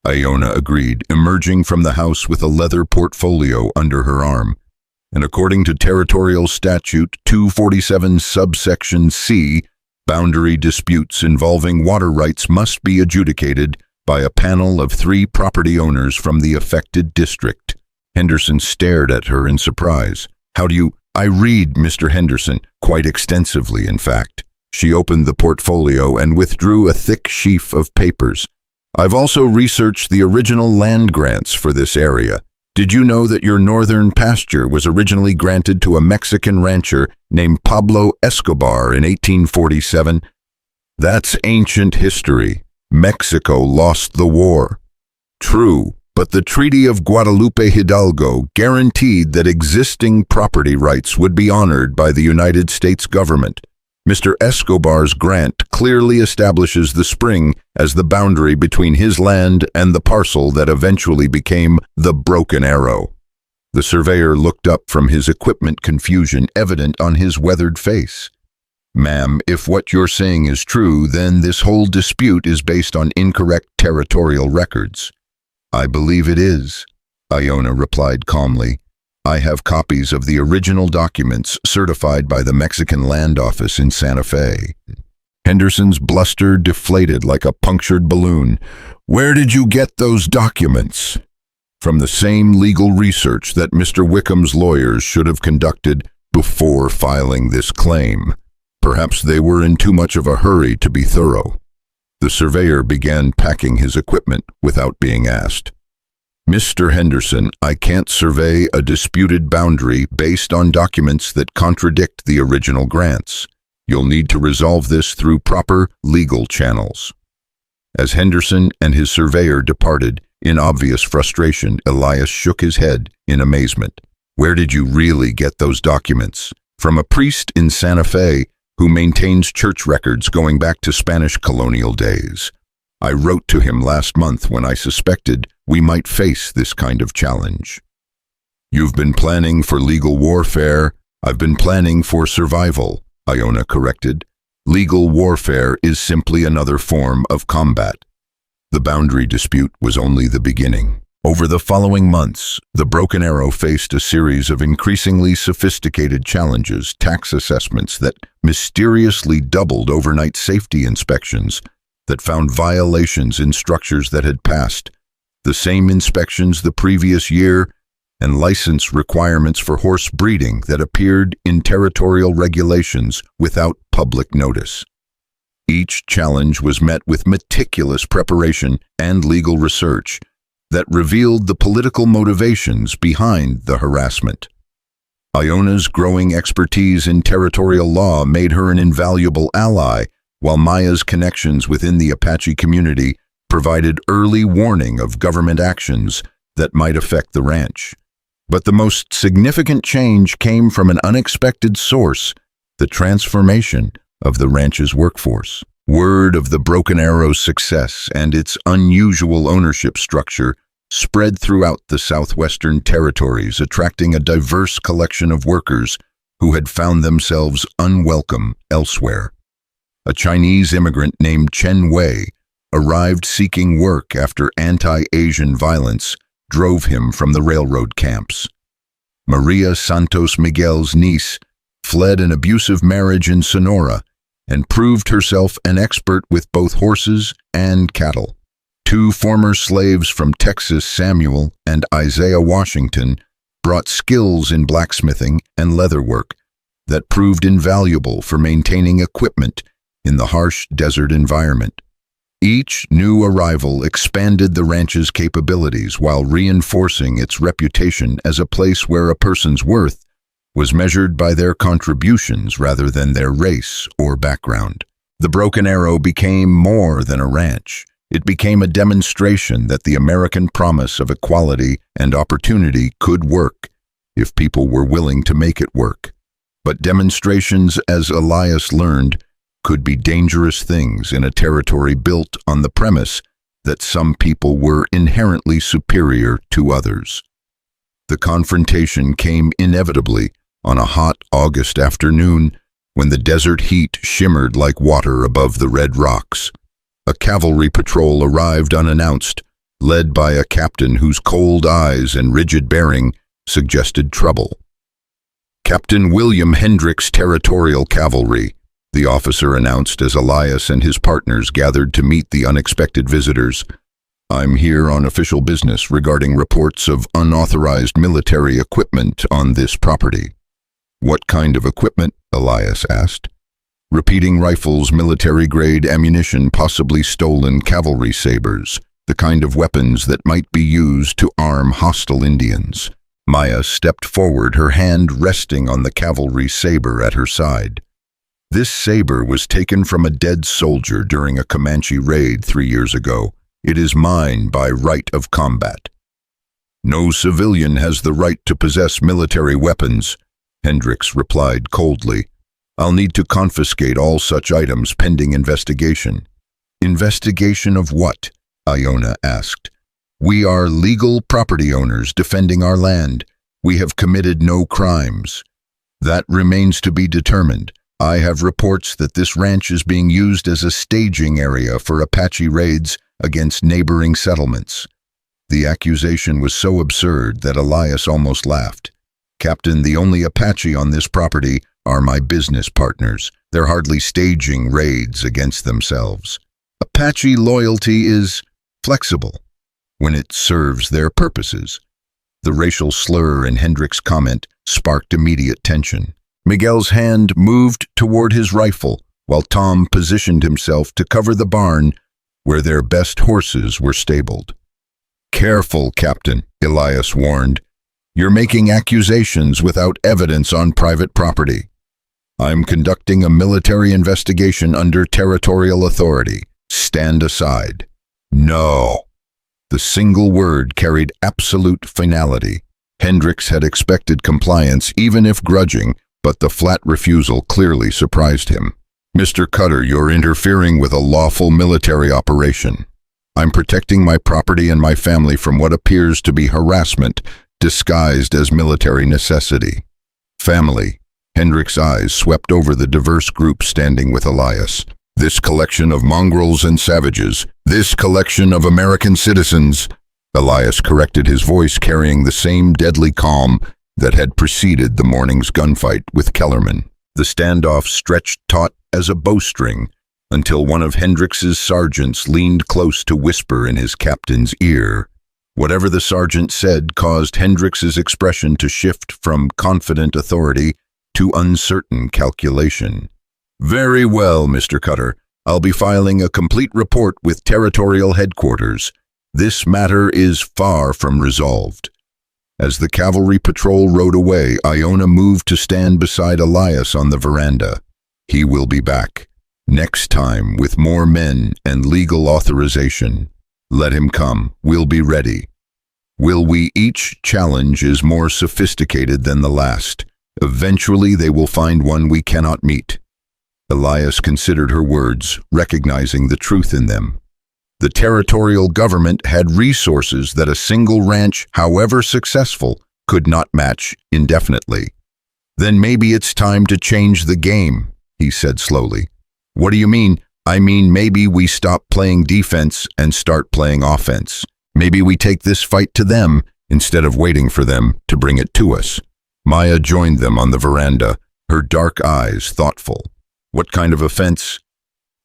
Aona agreed, emerging from the house with a leather portfolio under her arm. "And according to Territorial Statute 247 subsection C, boundary disputes involving water rights must be adjudicated by a panel of 3 property owners from the affected district." Henderson stared at her in surprise. "How do you—" "I read, Mr. Henderson, quite extensively, in fact." She opened the portfolio and withdrew a thick sheaf of papers. "I've also researched the original land grants for this area. Did you know that your northern pasture was originally granted to a Mexican rancher named Pablo Escobar in 1847? That's ancient history. Mexico lost the war." "True, but the Treaty of Guadalupe Hidalgo guaranteed that existing property rights would be honored by the United States government. Mr. Escobar's grant clearly establishes the spring as the boundary between his land and the parcel that eventually became the Broken Arrow." The surveyor looked up from his equipment, confusion evident on his weathered face. "Ma'am, if what you're saying is true, then this whole dispute is based on incorrect territorial records." "I believe it is," Aona replied calmly. "I have copies of the original documents certified by the Mexican Land Office in Santa Fe." Henderson's bluster deflated like a punctured balloon. "Where did you get those documents?" "From the same legal research that Mr. Wickham's lawyers should have conducted before filing this claim. Perhaps they were in too much of a hurry to be thorough." The surveyor began packing his equipment without being asked. "Mr. Henderson, I can't survey a disputed boundary based on documents that contradict the original grants. You'll need to resolve this through proper legal channels." As Henderson and his surveyor departed, in obvious frustration, Elias shook his head in amazement. "Where did you really get those documents?" From a priest in Santa Fe who maintains church records going back to Spanish colonial days. I wrote to him last month when I suspected we might face this kind of challenge. You've been planning for legal warfare. I've been planning for survival, Aona corrected. Legal warfare is simply another form of combat. The boundary dispute was only the beginning. Over the following months, the Broken Arrow faced a series of increasingly sophisticated challenges, tax assessments that mysteriously doubled overnight safety inspections that found violations in structures that had passed the same inspections the previous year, and license requirements for horse breeding that appeared in territorial regulations without public notice. Each challenge was met with meticulous preparation and legal research that revealed the political motivations behind the harassment. Aona's growing expertise in territorial law made her an invaluable ally, while Maia's connections within the Apache community provided early warning of government actions that might affect the ranch. But the most significant change came from an unexpected source: the transformation of the ranch's workforce. Word of the Broken Arrow's success and its unusual ownership structure spread throughout the southwestern territories, attracting a diverse collection of workers who had found themselves unwelcome elsewhere. A Chinese immigrant named Chen Wei arrived seeking work after anti-Asian violence drove him from the railroad camps. Maria Santos Miguel's niece fled an abusive marriage in Sonora and proved herself an expert with both horses and cattle. Two former slaves from Texas, Samuel and Isaiah Washington, brought skills in blacksmithing and leatherwork that proved invaluable for maintaining equipment in the harsh desert environment. Each new arrival expanded the ranch's capabilities while reinforcing its reputation as a place where a person's worth was measured by their contributions rather than their race or background. The Broken Arrow became more than a ranch. It became a demonstration that the American promise of equality and opportunity could work if people were willing to make it work. But demonstrations, as Elias learned, could be dangerous things in a territory built on the premise that some people were inherently superior to others. The confrontation came inevitably on a hot August afternoon when the desert heat shimmered like water above the red rocks. A cavalry patrol arrived unannounced, led by a captain whose cold eyes and rigid bearing suggested trouble. "Captain William Hendricks, Territorial Cavalry," the officer announced as Elias and his partners gathered to meet the unexpected visitors. "I'm here on official business regarding reports of unauthorized military equipment on this property." "What kind of equipment?" Elias asked. "Repeating rifles, military-grade ammunition, possibly stolen cavalry sabers, the kind of weapons that might be used to arm hostile Indians." Maia stepped forward, her hand resting on the cavalry saber at her side. "This saber was taken from a dead soldier during a Comanche raid 3 years ago. It is mine by right of combat." "No civilian has the right to possess military weapons," Hendricks replied coldly. "I'll need to confiscate all such items pending investigation." "Investigation of what?" Aona asked. "We are legal property owners defending our land. We have committed no crimes." "That remains to be determined. I have reports that this ranch is being used as a staging area for Apache raids against neighboring settlements." The accusation was so absurd that Elias almost laughed. "Captain, the only Apache on this property are my business partners. They're hardly staging raids against themselves. Apache loyalty is flexible when it serves their purposes." The racial slur in Hendricks' comment sparked immediate tension. Miguel's hand moved toward his rifle, while Tom positioned himself to cover the barn where their best horses were stabled. "Careful, Captain," Elias warned. "You're making accusations without evidence on private property. I'm conducting a military investigation under territorial authority. Stand aside." "No." The single word carried absolute finality. Hendricks had expected compliance, even if grudging, but the flat refusal clearly surprised him. "Mr. Cutter, you're interfering with a lawful military operation. I'm protecting my property and my family from what appears to be harassment disguised as military necessity." "Family." Hendricks' eyes swept over the diverse group standing with Elias. "This collection of mongrels and savages, this collection of American citizens." Elias corrected, his voice carrying the same deadly calm that had preceded the morning's gunfight with Kellerman. The standoff stretched taut as a bowstring until one of Hendricks's sergeants leaned close to whisper in his captain's ear. Whatever the sergeant said caused Hendricks's expression to shift from confident authority to uncertain calculation. "Very well, Mr. Cutter. I'll be filing a complete report with territorial headquarters. This matter is far from resolved." As the cavalry patrol rode away, Aona moved to stand beside Elias on the veranda. "He will be back. Next time, with more men and legal authorization. Let him come. We'll be ready. Will we? Each challenge is more sophisticated than the last. Eventually they will find one we cannot meet." Elias considered her words, recognizing the truth in them. The territorial government had resources that a single ranch, however successful, could not match indefinitely. "Then maybe it's time to change the game," he said slowly. "What do you mean?" "I mean, maybe we stop playing defense and start playing offense. Maybe we take this fight to them instead of waiting for them to bring it to us." Maia joined them on the veranda, her dark eyes thoughtful. "What kind of offense?"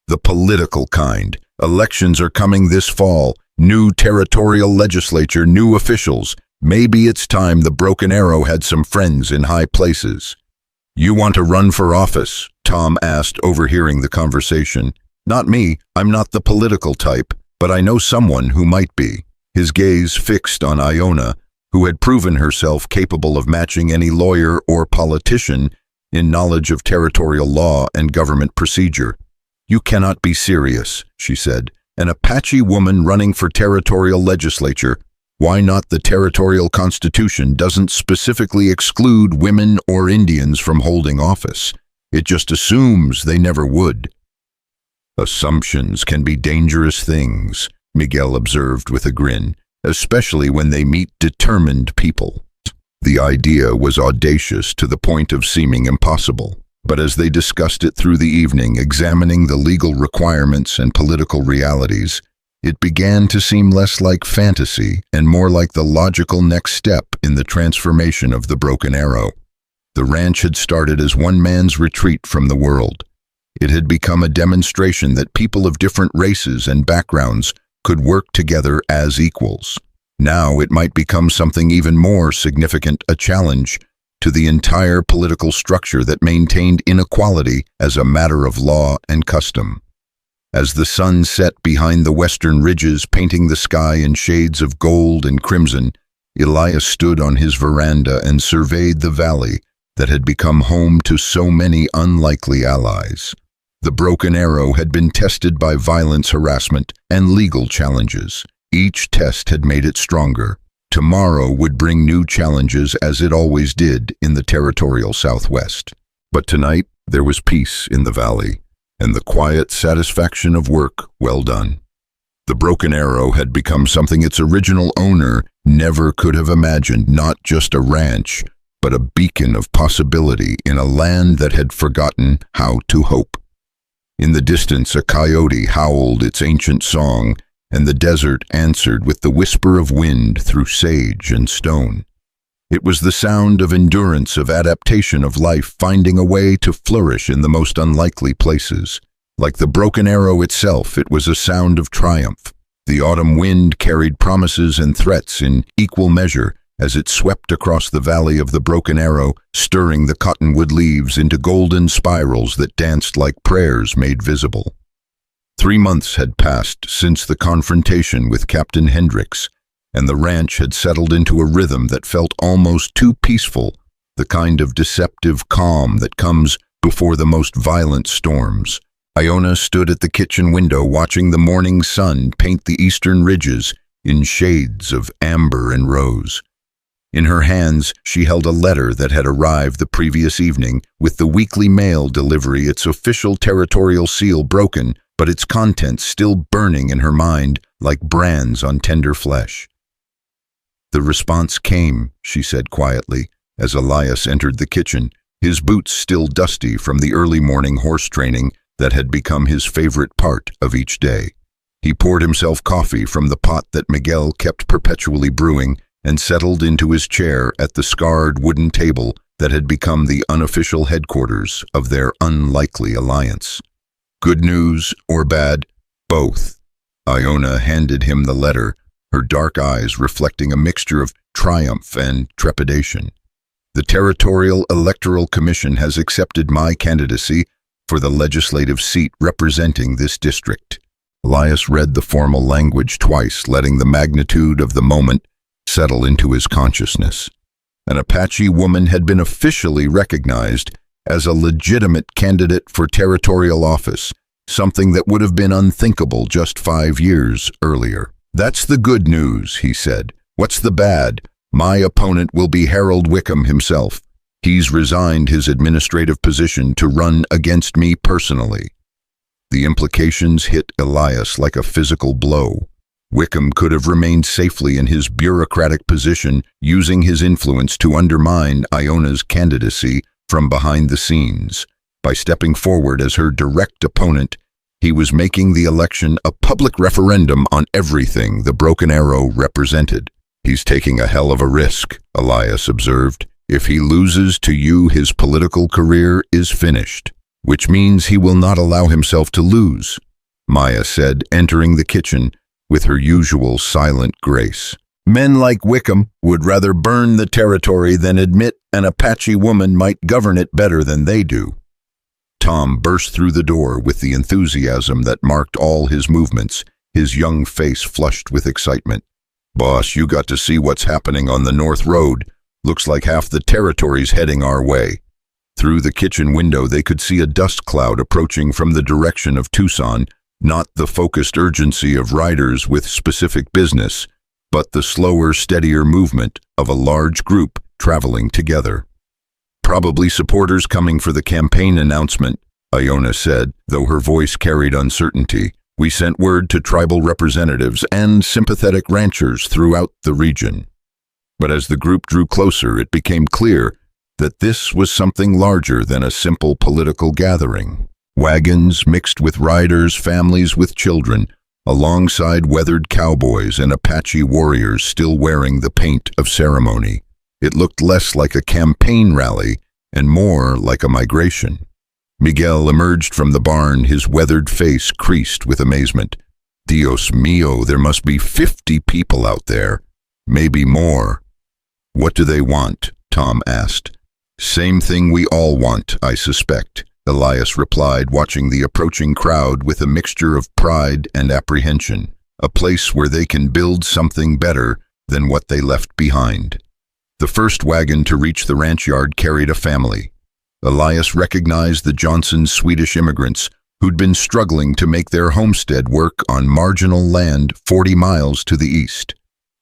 "The political kind. Elections are coming this fall. New territorial legislature, new officials. Maybe it's time the Broken Arrow had some friends in high places." "You want to run for office?" Tom asked, overhearing the conversation. "Not me. I'm not the political type, but I know someone who might be." His gaze fixed on Aona, who had proven herself capable of matching any lawyer or politician in knowledge of territorial law and government procedure. "You cannot be serious," she said. "An Apache woman running for territorial legislature. Why not? The territorial constitution doesn't specifically exclude women or Indians from holding office. It just assumes they never would." "Assumptions can be dangerous things," Miguel observed with a grin, "especially when they meet determined people." The idea was audacious to the point of seeming impossible. But as they discussed it through the evening, examining the legal requirements and political realities, it began to seem less like fantasy and more like the logical next step in the transformation of the Broken Arrow. The ranch had started as one man's retreat from the world. It had become a demonstration that people of different races and backgrounds could work together as equals. Now it might become something even more significant, a challenge to the entire political structure that maintained inequality as a matter of law and custom. As the sun set behind the western ridges, painting the sky in shades of gold and crimson, Elias stood on his veranda and surveyed the valley that had become home to so many unlikely allies. The Broken Arrow had been tested by violence, harassment, and legal challenges. Each test had made it stronger. Tomorrow would bring new challenges, as it always did in the territorial Southwest. But tonight there was peace in the valley, and the quiet satisfaction of work well done. The Broken Arrow had become something its original owner never could have imagined, not just a ranch, but a beacon of possibility in a land that had forgotten how to hope. In the distance, a coyote howled its ancient song, and the desert answered with the whisper of wind through sage and stone. It was the sound of endurance, of adaptation, of life finding a way to flourish in the most unlikely places. Like the Broken Arrow itself, it was a sound of triumph. The autumn wind carried promises and threats in equal measure as it swept across the valley of the Broken Arrow, stirring the cottonwood leaves into golden spirals that danced like prayers made visible. 3 months had passed since the confrontation with Captain Hendricks, and the ranch had settled into a rhythm that felt almost too peaceful, the kind of deceptive calm that comes before the most violent storms. Aona stood at the kitchen window watching the morning sun paint the eastern ridges in shades of amber and rose. In her hands, she held a letter that had arrived the previous evening, with the weekly mail delivery, its official territorial seal broken, but its contents still burning in her mind like brands on tender flesh. "The response came," she said quietly, as Elias entered the kitchen, his boots still dusty from the early morning horse training that had become his favorite part of each day. He poured himself coffee from the pot that Miguel kept perpetually brewing and settled into his chair at the scarred wooden table that had become the unofficial headquarters of their unlikely alliance. "Good news or bad? Both." Aona handed him the letter, her dark eyes reflecting a mixture of triumph and trepidation. "The Territorial Electoral Commission has accepted my candidacy for the legislative seat representing this district." Elias read the formal language twice, letting the magnitude of the moment settle into his consciousness. An Apache woman had been officially recognized as a legitimate candidate for territorial office, something that would have been unthinkable just 5 years earlier. "That's the good news," he said. "What's the bad? My opponent will be Harold Wickham himself. He's resigned his administrative position to run against me personally." The implications hit Elias like a physical blow. Wickham could have remained safely in his bureaucratic position, using his influence to undermine Iona's candidacy from behind the scenes. By stepping forward as her direct opponent, he was making the election a public referendum on everything the Broken Arrow represented. "He's taking a hell of a risk," Elias observed. "If he loses to you, his political career is finished." "Which means he will not allow himself to lose," Maia said, entering the kitchen with her usual silent grace. "Men like Wickham would rather burn the territory than admit an Apache woman might govern it better than they do." Tom burst through the door with the enthusiasm that marked all his movements, his young face flushed with excitement. "Boss, you got to see what's happening on the North Road. Looks like half the territory's heading our way." Through the kitchen window they could see a dust cloud approaching from the direction of Tucson, not the focused urgency of riders with specific business, but the slower, steadier movement of a large group traveling together. "Probably supporters coming for the campaign announcement," Aona said, though her voice carried uncertainty. "We sent word to tribal representatives and sympathetic ranchers throughout the region." But as the group drew closer, it became clear that this was something larger than a simple political gathering. Wagons mixed with riders, families with children, alongside weathered cowboys and Apache warriors still wearing the paint of ceremony. It looked less like a campaign rally and more like a migration. Miguel emerged from the barn, his weathered face creased with amazement. "Dios mío, there must be 50 people out there, maybe more." "What do they want?" Tom asked. "Same thing we all want, I suspect," Elias replied, watching the approaching crowd with a mixture of pride and apprehension. "A place where they can build something better than what they left behind." The first wagon to reach the ranch yard carried a family. Elias recognized the Johnson's Swedish immigrants who'd been struggling to make their homestead work on marginal land 40 miles to the east.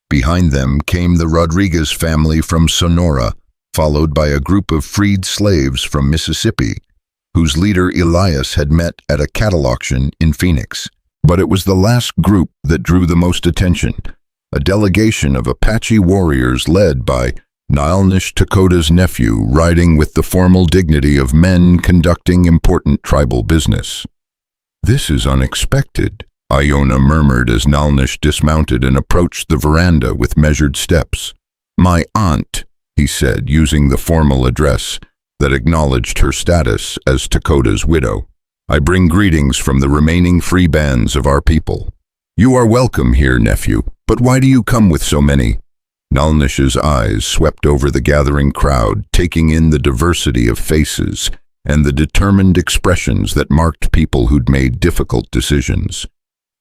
Behind them came the Rodriguez family from Sonora, followed by a group of freed slaves from Mississippi, whose leader Elias had met at a cattle auction in Phoenix. But it was the last group that drew the most attention, a delegation of Apache warriors led by Elias Takoda's nephew, riding with the formal dignity of men conducting important tribal business. "This is unexpected," Aona murmured as Elias dismounted and approached the veranda with measured steps. "My aunt," he said, using the formal address that acknowledged her status as Takoda's widow. "I bring greetings from the remaining free bands of our people." "You are welcome here, nephew, but why do you come with so many?" Nalnish's eyes swept over the gathering crowd, taking in the diversity of faces and the determined expressions that marked people who'd made difficult decisions.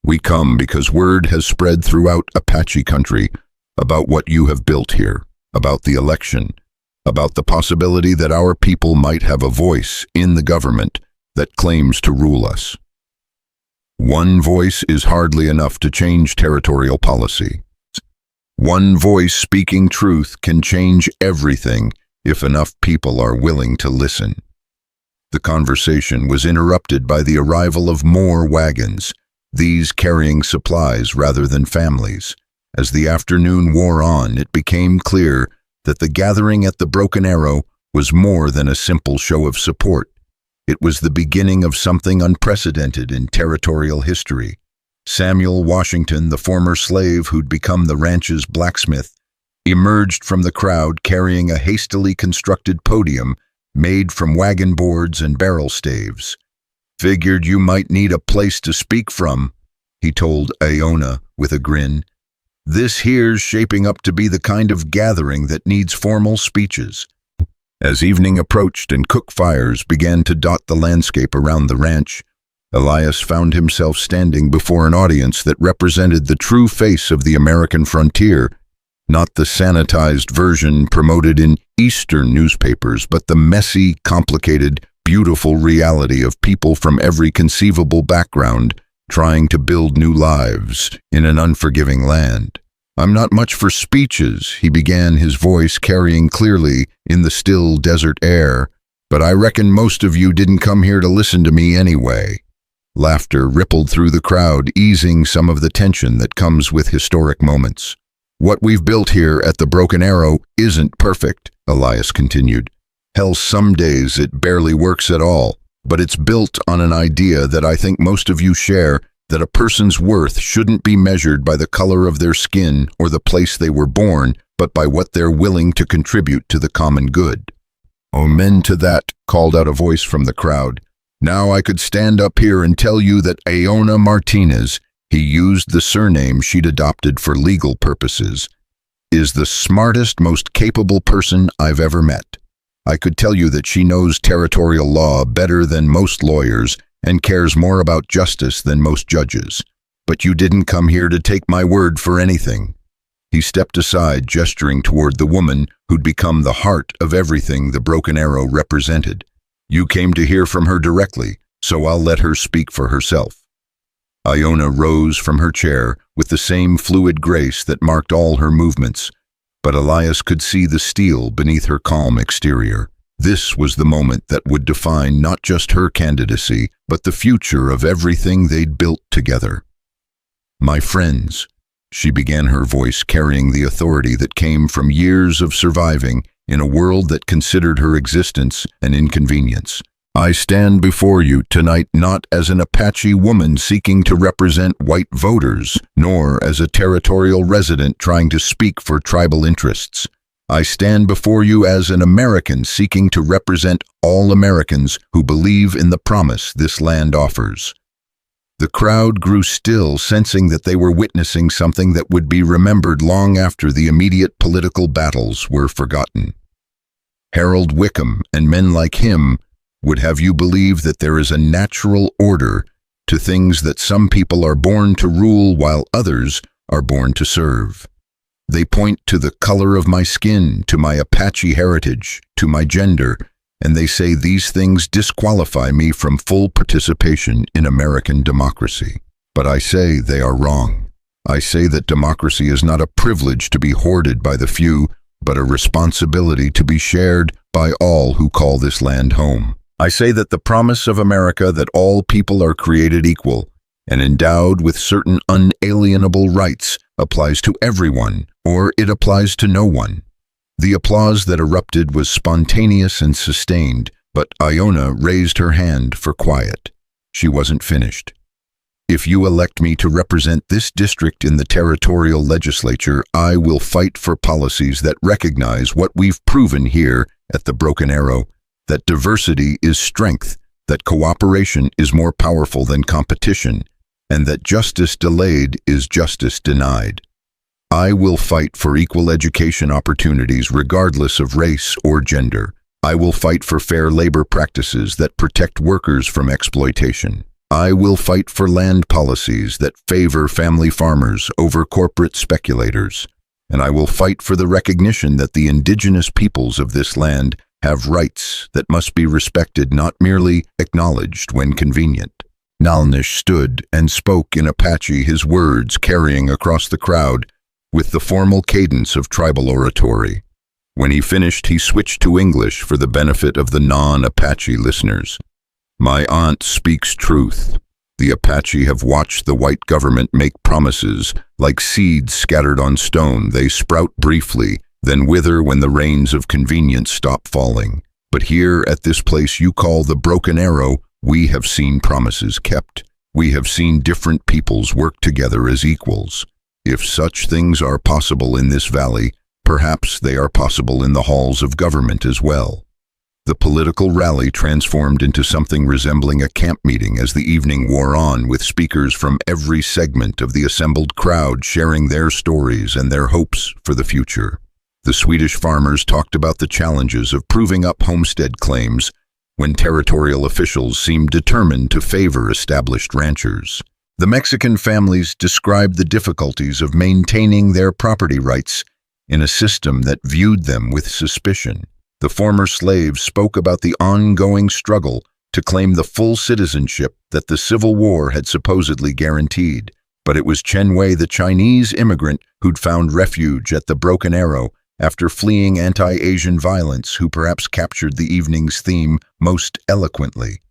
"We come because word has spread throughout Apache country about what you have built here, about the election, about the possibility that our people might have a voice in the government that claims to rule us." One voice is hardly enough to change territorial policy. One voice speaking truth can change everything if enough people are willing to listen. The conversation was interrupted by the arrival of more wagons, these carrying supplies rather than families. As the afternoon wore on, it became clear that the gathering at the Broken Arrow was more than a simple show of support. It was the beginning of something unprecedented in territorial history. Samuel Washington, the former slave who'd become the ranch's blacksmith, emerged from the crowd carrying a hastily constructed podium made from wagon boards and barrel staves. "Figured you might need a place to speak from," he told Aona with a grin. "This here's shaping up to be the kind of gathering that needs formal speeches." As evening approached and cook fires began to dot the landscape around the ranch, Elias found himself standing before an audience that represented the true face of the American frontier, not the sanitized version promoted in Eastern newspapers, but the messy, complicated, beautiful reality of people from every conceivable background trying to build new lives in an unforgiving land. "I'm not much for speeches," he began, his voice carrying clearly in the still desert air, "but I reckon most of you didn't come here to listen to me anyway." Laughter rippled through the crowd, easing some of the tension that comes with historic moments. "What we've built here at the Broken Arrow isn't perfect," Elias continued. "Hell, some days it barely works at all, but it's built on an idea that I think most of you share, that a person's worth shouldn't be measured by the color of their skin or the place they were born, but by what they're willing to contribute to the common good." "Amen to that," called out a voice from the crowd. "Now I could stand up here and tell you that Aona Martinez," he used the surname she'd adopted for legal purposes, "is the smartest, most capable person I've ever met. I could tell you that she knows territorial law better than most lawyers and cares more about justice than most judges. But you didn't come here to take my word for anything." He stepped aside, gesturing toward the woman who'd become the heart of everything the Broken Arrow represented. "You came to hear from her directly, so I'll let her speak for herself." Aona rose from her chair with the same fluid grace that marked all her movements, but Elias could see the steel beneath her calm exterior. This was the moment that would define not just her candidacy, but the future of everything they'd built together. "My friends," she began, her voice carrying the authority that came from years of surviving in a world that considered her existence an inconvenience. "I stand before you tonight not as an Apache woman seeking to represent white voters, nor as a territorial resident trying to speak for tribal interests. I stand before you as an American seeking to represent all Americans who believe in the promise this land offers." The crowd grew still, sensing that they were witnessing something that would be remembered long after the immediate political battles were forgotten. Harold Wickham and men like him would have you believe that there is a natural order to things, that some people are born to rule while others are born to serve. They point to the color of my skin, to my Apache heritage, to my gender, and they say these things disqualify me from full participation in American democracy. But I say they are wrong. I say that democracy is not a privilege to be hoarded by the few, but a responsibility to be shared by all who call this land home. I say that the promise of America, that all people are created equal and endowed with certain unalienable rights, applies to everyone, or it applies to no one. The applause that erupted was spontaneous and sustained, but Aona raised her hand for quiet. She wasn't finished. "If you elect me to represent this district in the territorial legislature, I will fight for policies that recognize what we've proven here at the Broken Arrow, that diversity is strength, that cooperation is more powerful than competition, and that justice delayed is justice denied. I will fight for equal education opportunities regardless of race or gender. I will fight for fair labor practices that protect workers from exploitation. I will fight for land policies that favor family farmers over corporate speculators. And I will fight for the recognition that the indigenous peoples of this land have rights that must be respected, not merely acknowledged when convenient." Nalnish stood and spoke in Apache, his words carrying across the crowd, with the formal cadence of tribal oratory. When he finished, he switched to English for the benefit of the non-Apache listeners. My aunt speaks truth. The Apache have watched the white government make promises. Like seeds scattered on stone, they sprout briefly, then wither when the rains of convenience stop falling. But here at this place you call the Broken Arrow, we have seen promises kept. We have seen different peoples work together as equals. If such things are possible in this valley, perhaps they are possible in the halls of government as well. The political rally transformed into something resembling a camp meeting as the evening wore on, with speakers from every segment of the assembled crowd sharing their stories and their hopes for the future. The Swedish farmers talked about the challenges of proving up homestead claims when territorial officials seemed determined to favor established ranchers. The Mexican families described the difficulties of maintaining their property rights in a system that viewed them with suspicion. The former slaves spoke about the ongoing struggle to claim the full citizenship that the Civil War had supposedly guaranteed. But it was Chen Wei, the Chinese immigrant who'd found refuge at the Broken Arrow after fleeing anti-Asian violence, who perhaps captured the evening's theme most eloquently.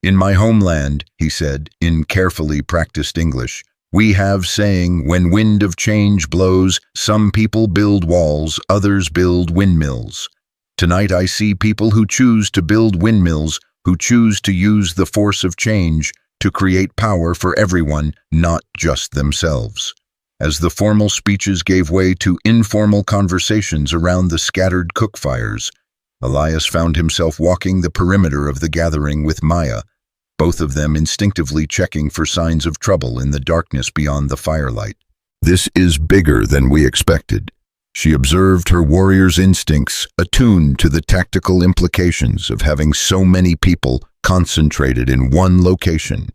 In my homeland, he said, in carefully practiced English, we have saying, when wind of change blows, some people build walls, others build windmills. Tonight I see people who choose to build windmills, who choose to use the force of change to create power for everyone, not just themselves. As the formal speeches gave way to informal conversations around the scattered cook fires, Elias found himself walking the perimeter of the gathering with Maia, both of them instinctively checking for signs of trouble in the darkness beyond the firelight. This is bigger than we expected. She observed her warrior's instincts, attuned to the tactical implications of having so many people concentrated in one location.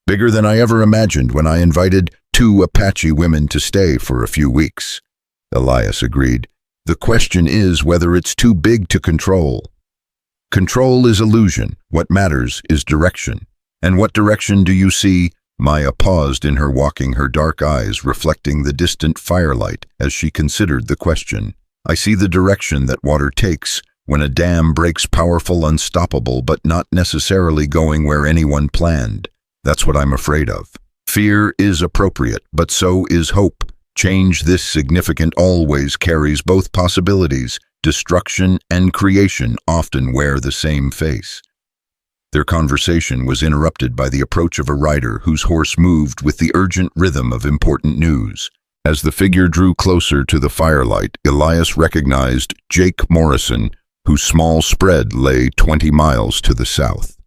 Bigger than I ever imagined when I invited 2 Apache women to stay for a few weeks. Elias agreed. The question is whether it's too big to control. Control is illusion. What matters is direction. And what direction do you see? Maia paused in her walking, her dark eyes reflecting the distant firelight as she considered the question. I see the direction that water takes when a dam breaks, powerful, unstoppable, but not necessarily going where anyone planned. That's what I'm afraid of. Fear is appropriate, but so is hope. Change this significant always carries both possibilities. Destruction and creation often wear the same face. Their conversation was interrupted by the approach of a rider whose horse moved with the urgent rhythm of important news. As the figure drew closer to the firelight, Elias recognized Jake Morrison, whose small spread lay 20 miles to the south.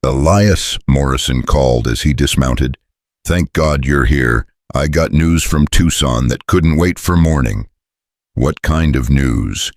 Elias, Morrison called as he dismounted. Thank God you're here. I got news from Tucson that couldn't wait for morning. What kind of news?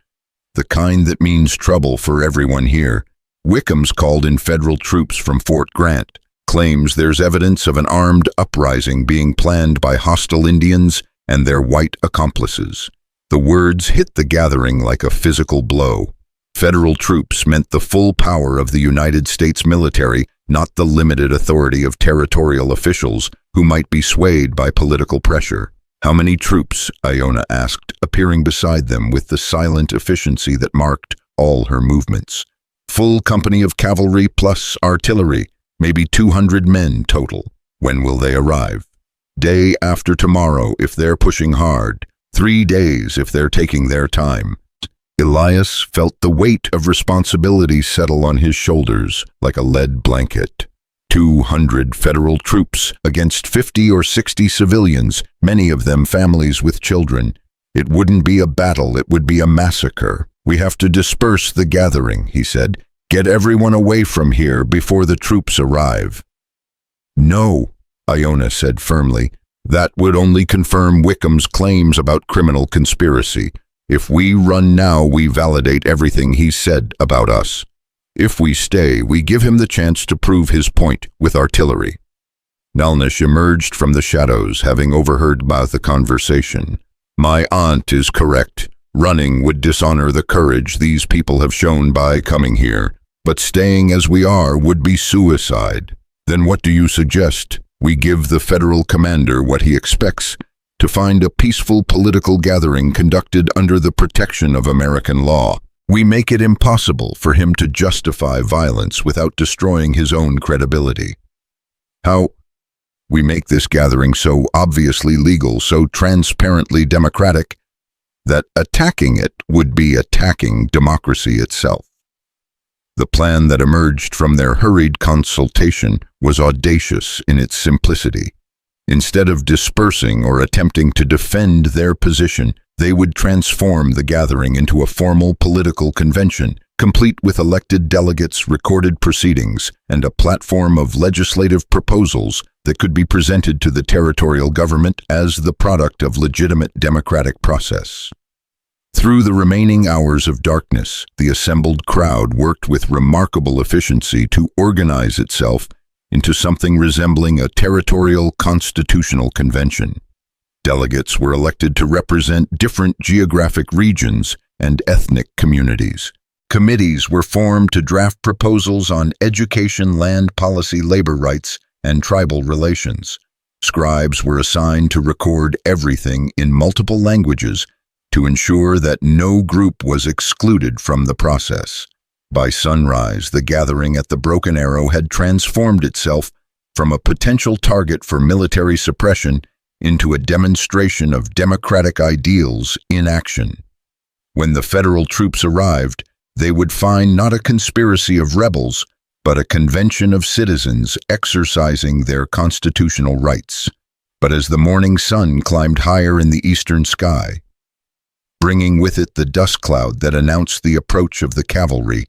The kind that means trouble for everyone here. Wickham's called in federal troops from Fort Grant, claims there's evidence of an armed uprising being planned by hostile Indians and their white accomplices. The words hit the gathering like a physical blow. Federal troops meant the full power of the United States military, not the limited authority of territorial officials who might be swayed by political pressure. How many troops? Aona asked, appearing beside them with the silent efficiency that marked all her movements. Full company of cavalry plus artillery, maybe 200 men total. When will they arrive? Day after tomorrow if they're pushing hard. 3 days if they're taking their time. Elias felt the weight of responsibility settle on his shoulders like a lead blanket. 200 federal troops against 50 or 60 civilians, many of them families with children. It wouldn't be a battle, it would be a massacre. We have to disperse the gathering, he said. Get everyone away from here before the troops arrive. No, Aona said firmly. That would only confirm Wickham's claims about criminal conspiracy. If we run now, we validate everything he said about us. If we stay, we give him the chance to prove his point with artillery. Nalnish emerged from the shadows, having overheard the conversation. My aunt is correct. Running would dishonor the courage these people have shown by coming here, but staying as we are would be suicide. Then what do you suggest? We give the federal commander what he expects, to find a peaceful political gathering conducted under the protection of American law. We make it impossible for him to justify violence without destroying his own credibility. How? We make this gathering so obviously legal, so transparently democratic, that attacking it would be attacking democracy itself. The plan that emerged from their hurried consultation was audacious in its simplicity. Instead of dispersing or attempting to defend their position, they would transform the gathering into a formal political convention, complete with elected delegates, recorded proceedings, and a platform of legislative proposals that could be presented to the territorial government as the product of legitimate democratic process. Through the remaining hours of darkness, the assembled crowd worked with remarkable efficiency to organize itself into something resembling a territorial constitutional convention. Delegates were elected to represent different geographic regions and ethnic communities. Committees were formed to draft proposals on education, land policy, labor rights, and tribal relations. Scribes were assigned to record everything in multiple languages to ensure that no group was excluded from the process. By sunrise, the gathering at the Broken Arrow had transformed itself from a potential target for military suppression into a demonstration of democratic ideals in action. When the federal troops arrived, they would find not a conspiracy of rebels, but a convention of citizens exercising their constitutional rights. But as the morning sun climbed higher in the eastern sky, bringing with it the dust cloud that announced the approach of the cavalry,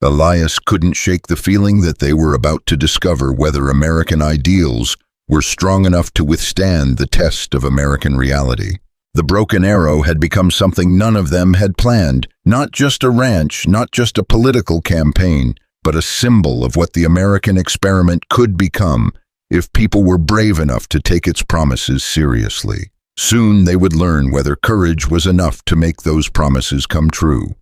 Elias couldn't shake the feeling that they were about to discover whether American ideals were strong enough to withstand the test of American reality. The Broken Arrow had become something none of them had planned, not just a ranch, not just a political campaign, but a symbol of what the American experiment could become if people were brave enough to take its promises seriously. Soon they would learn whether courage was enough to make those promises come true.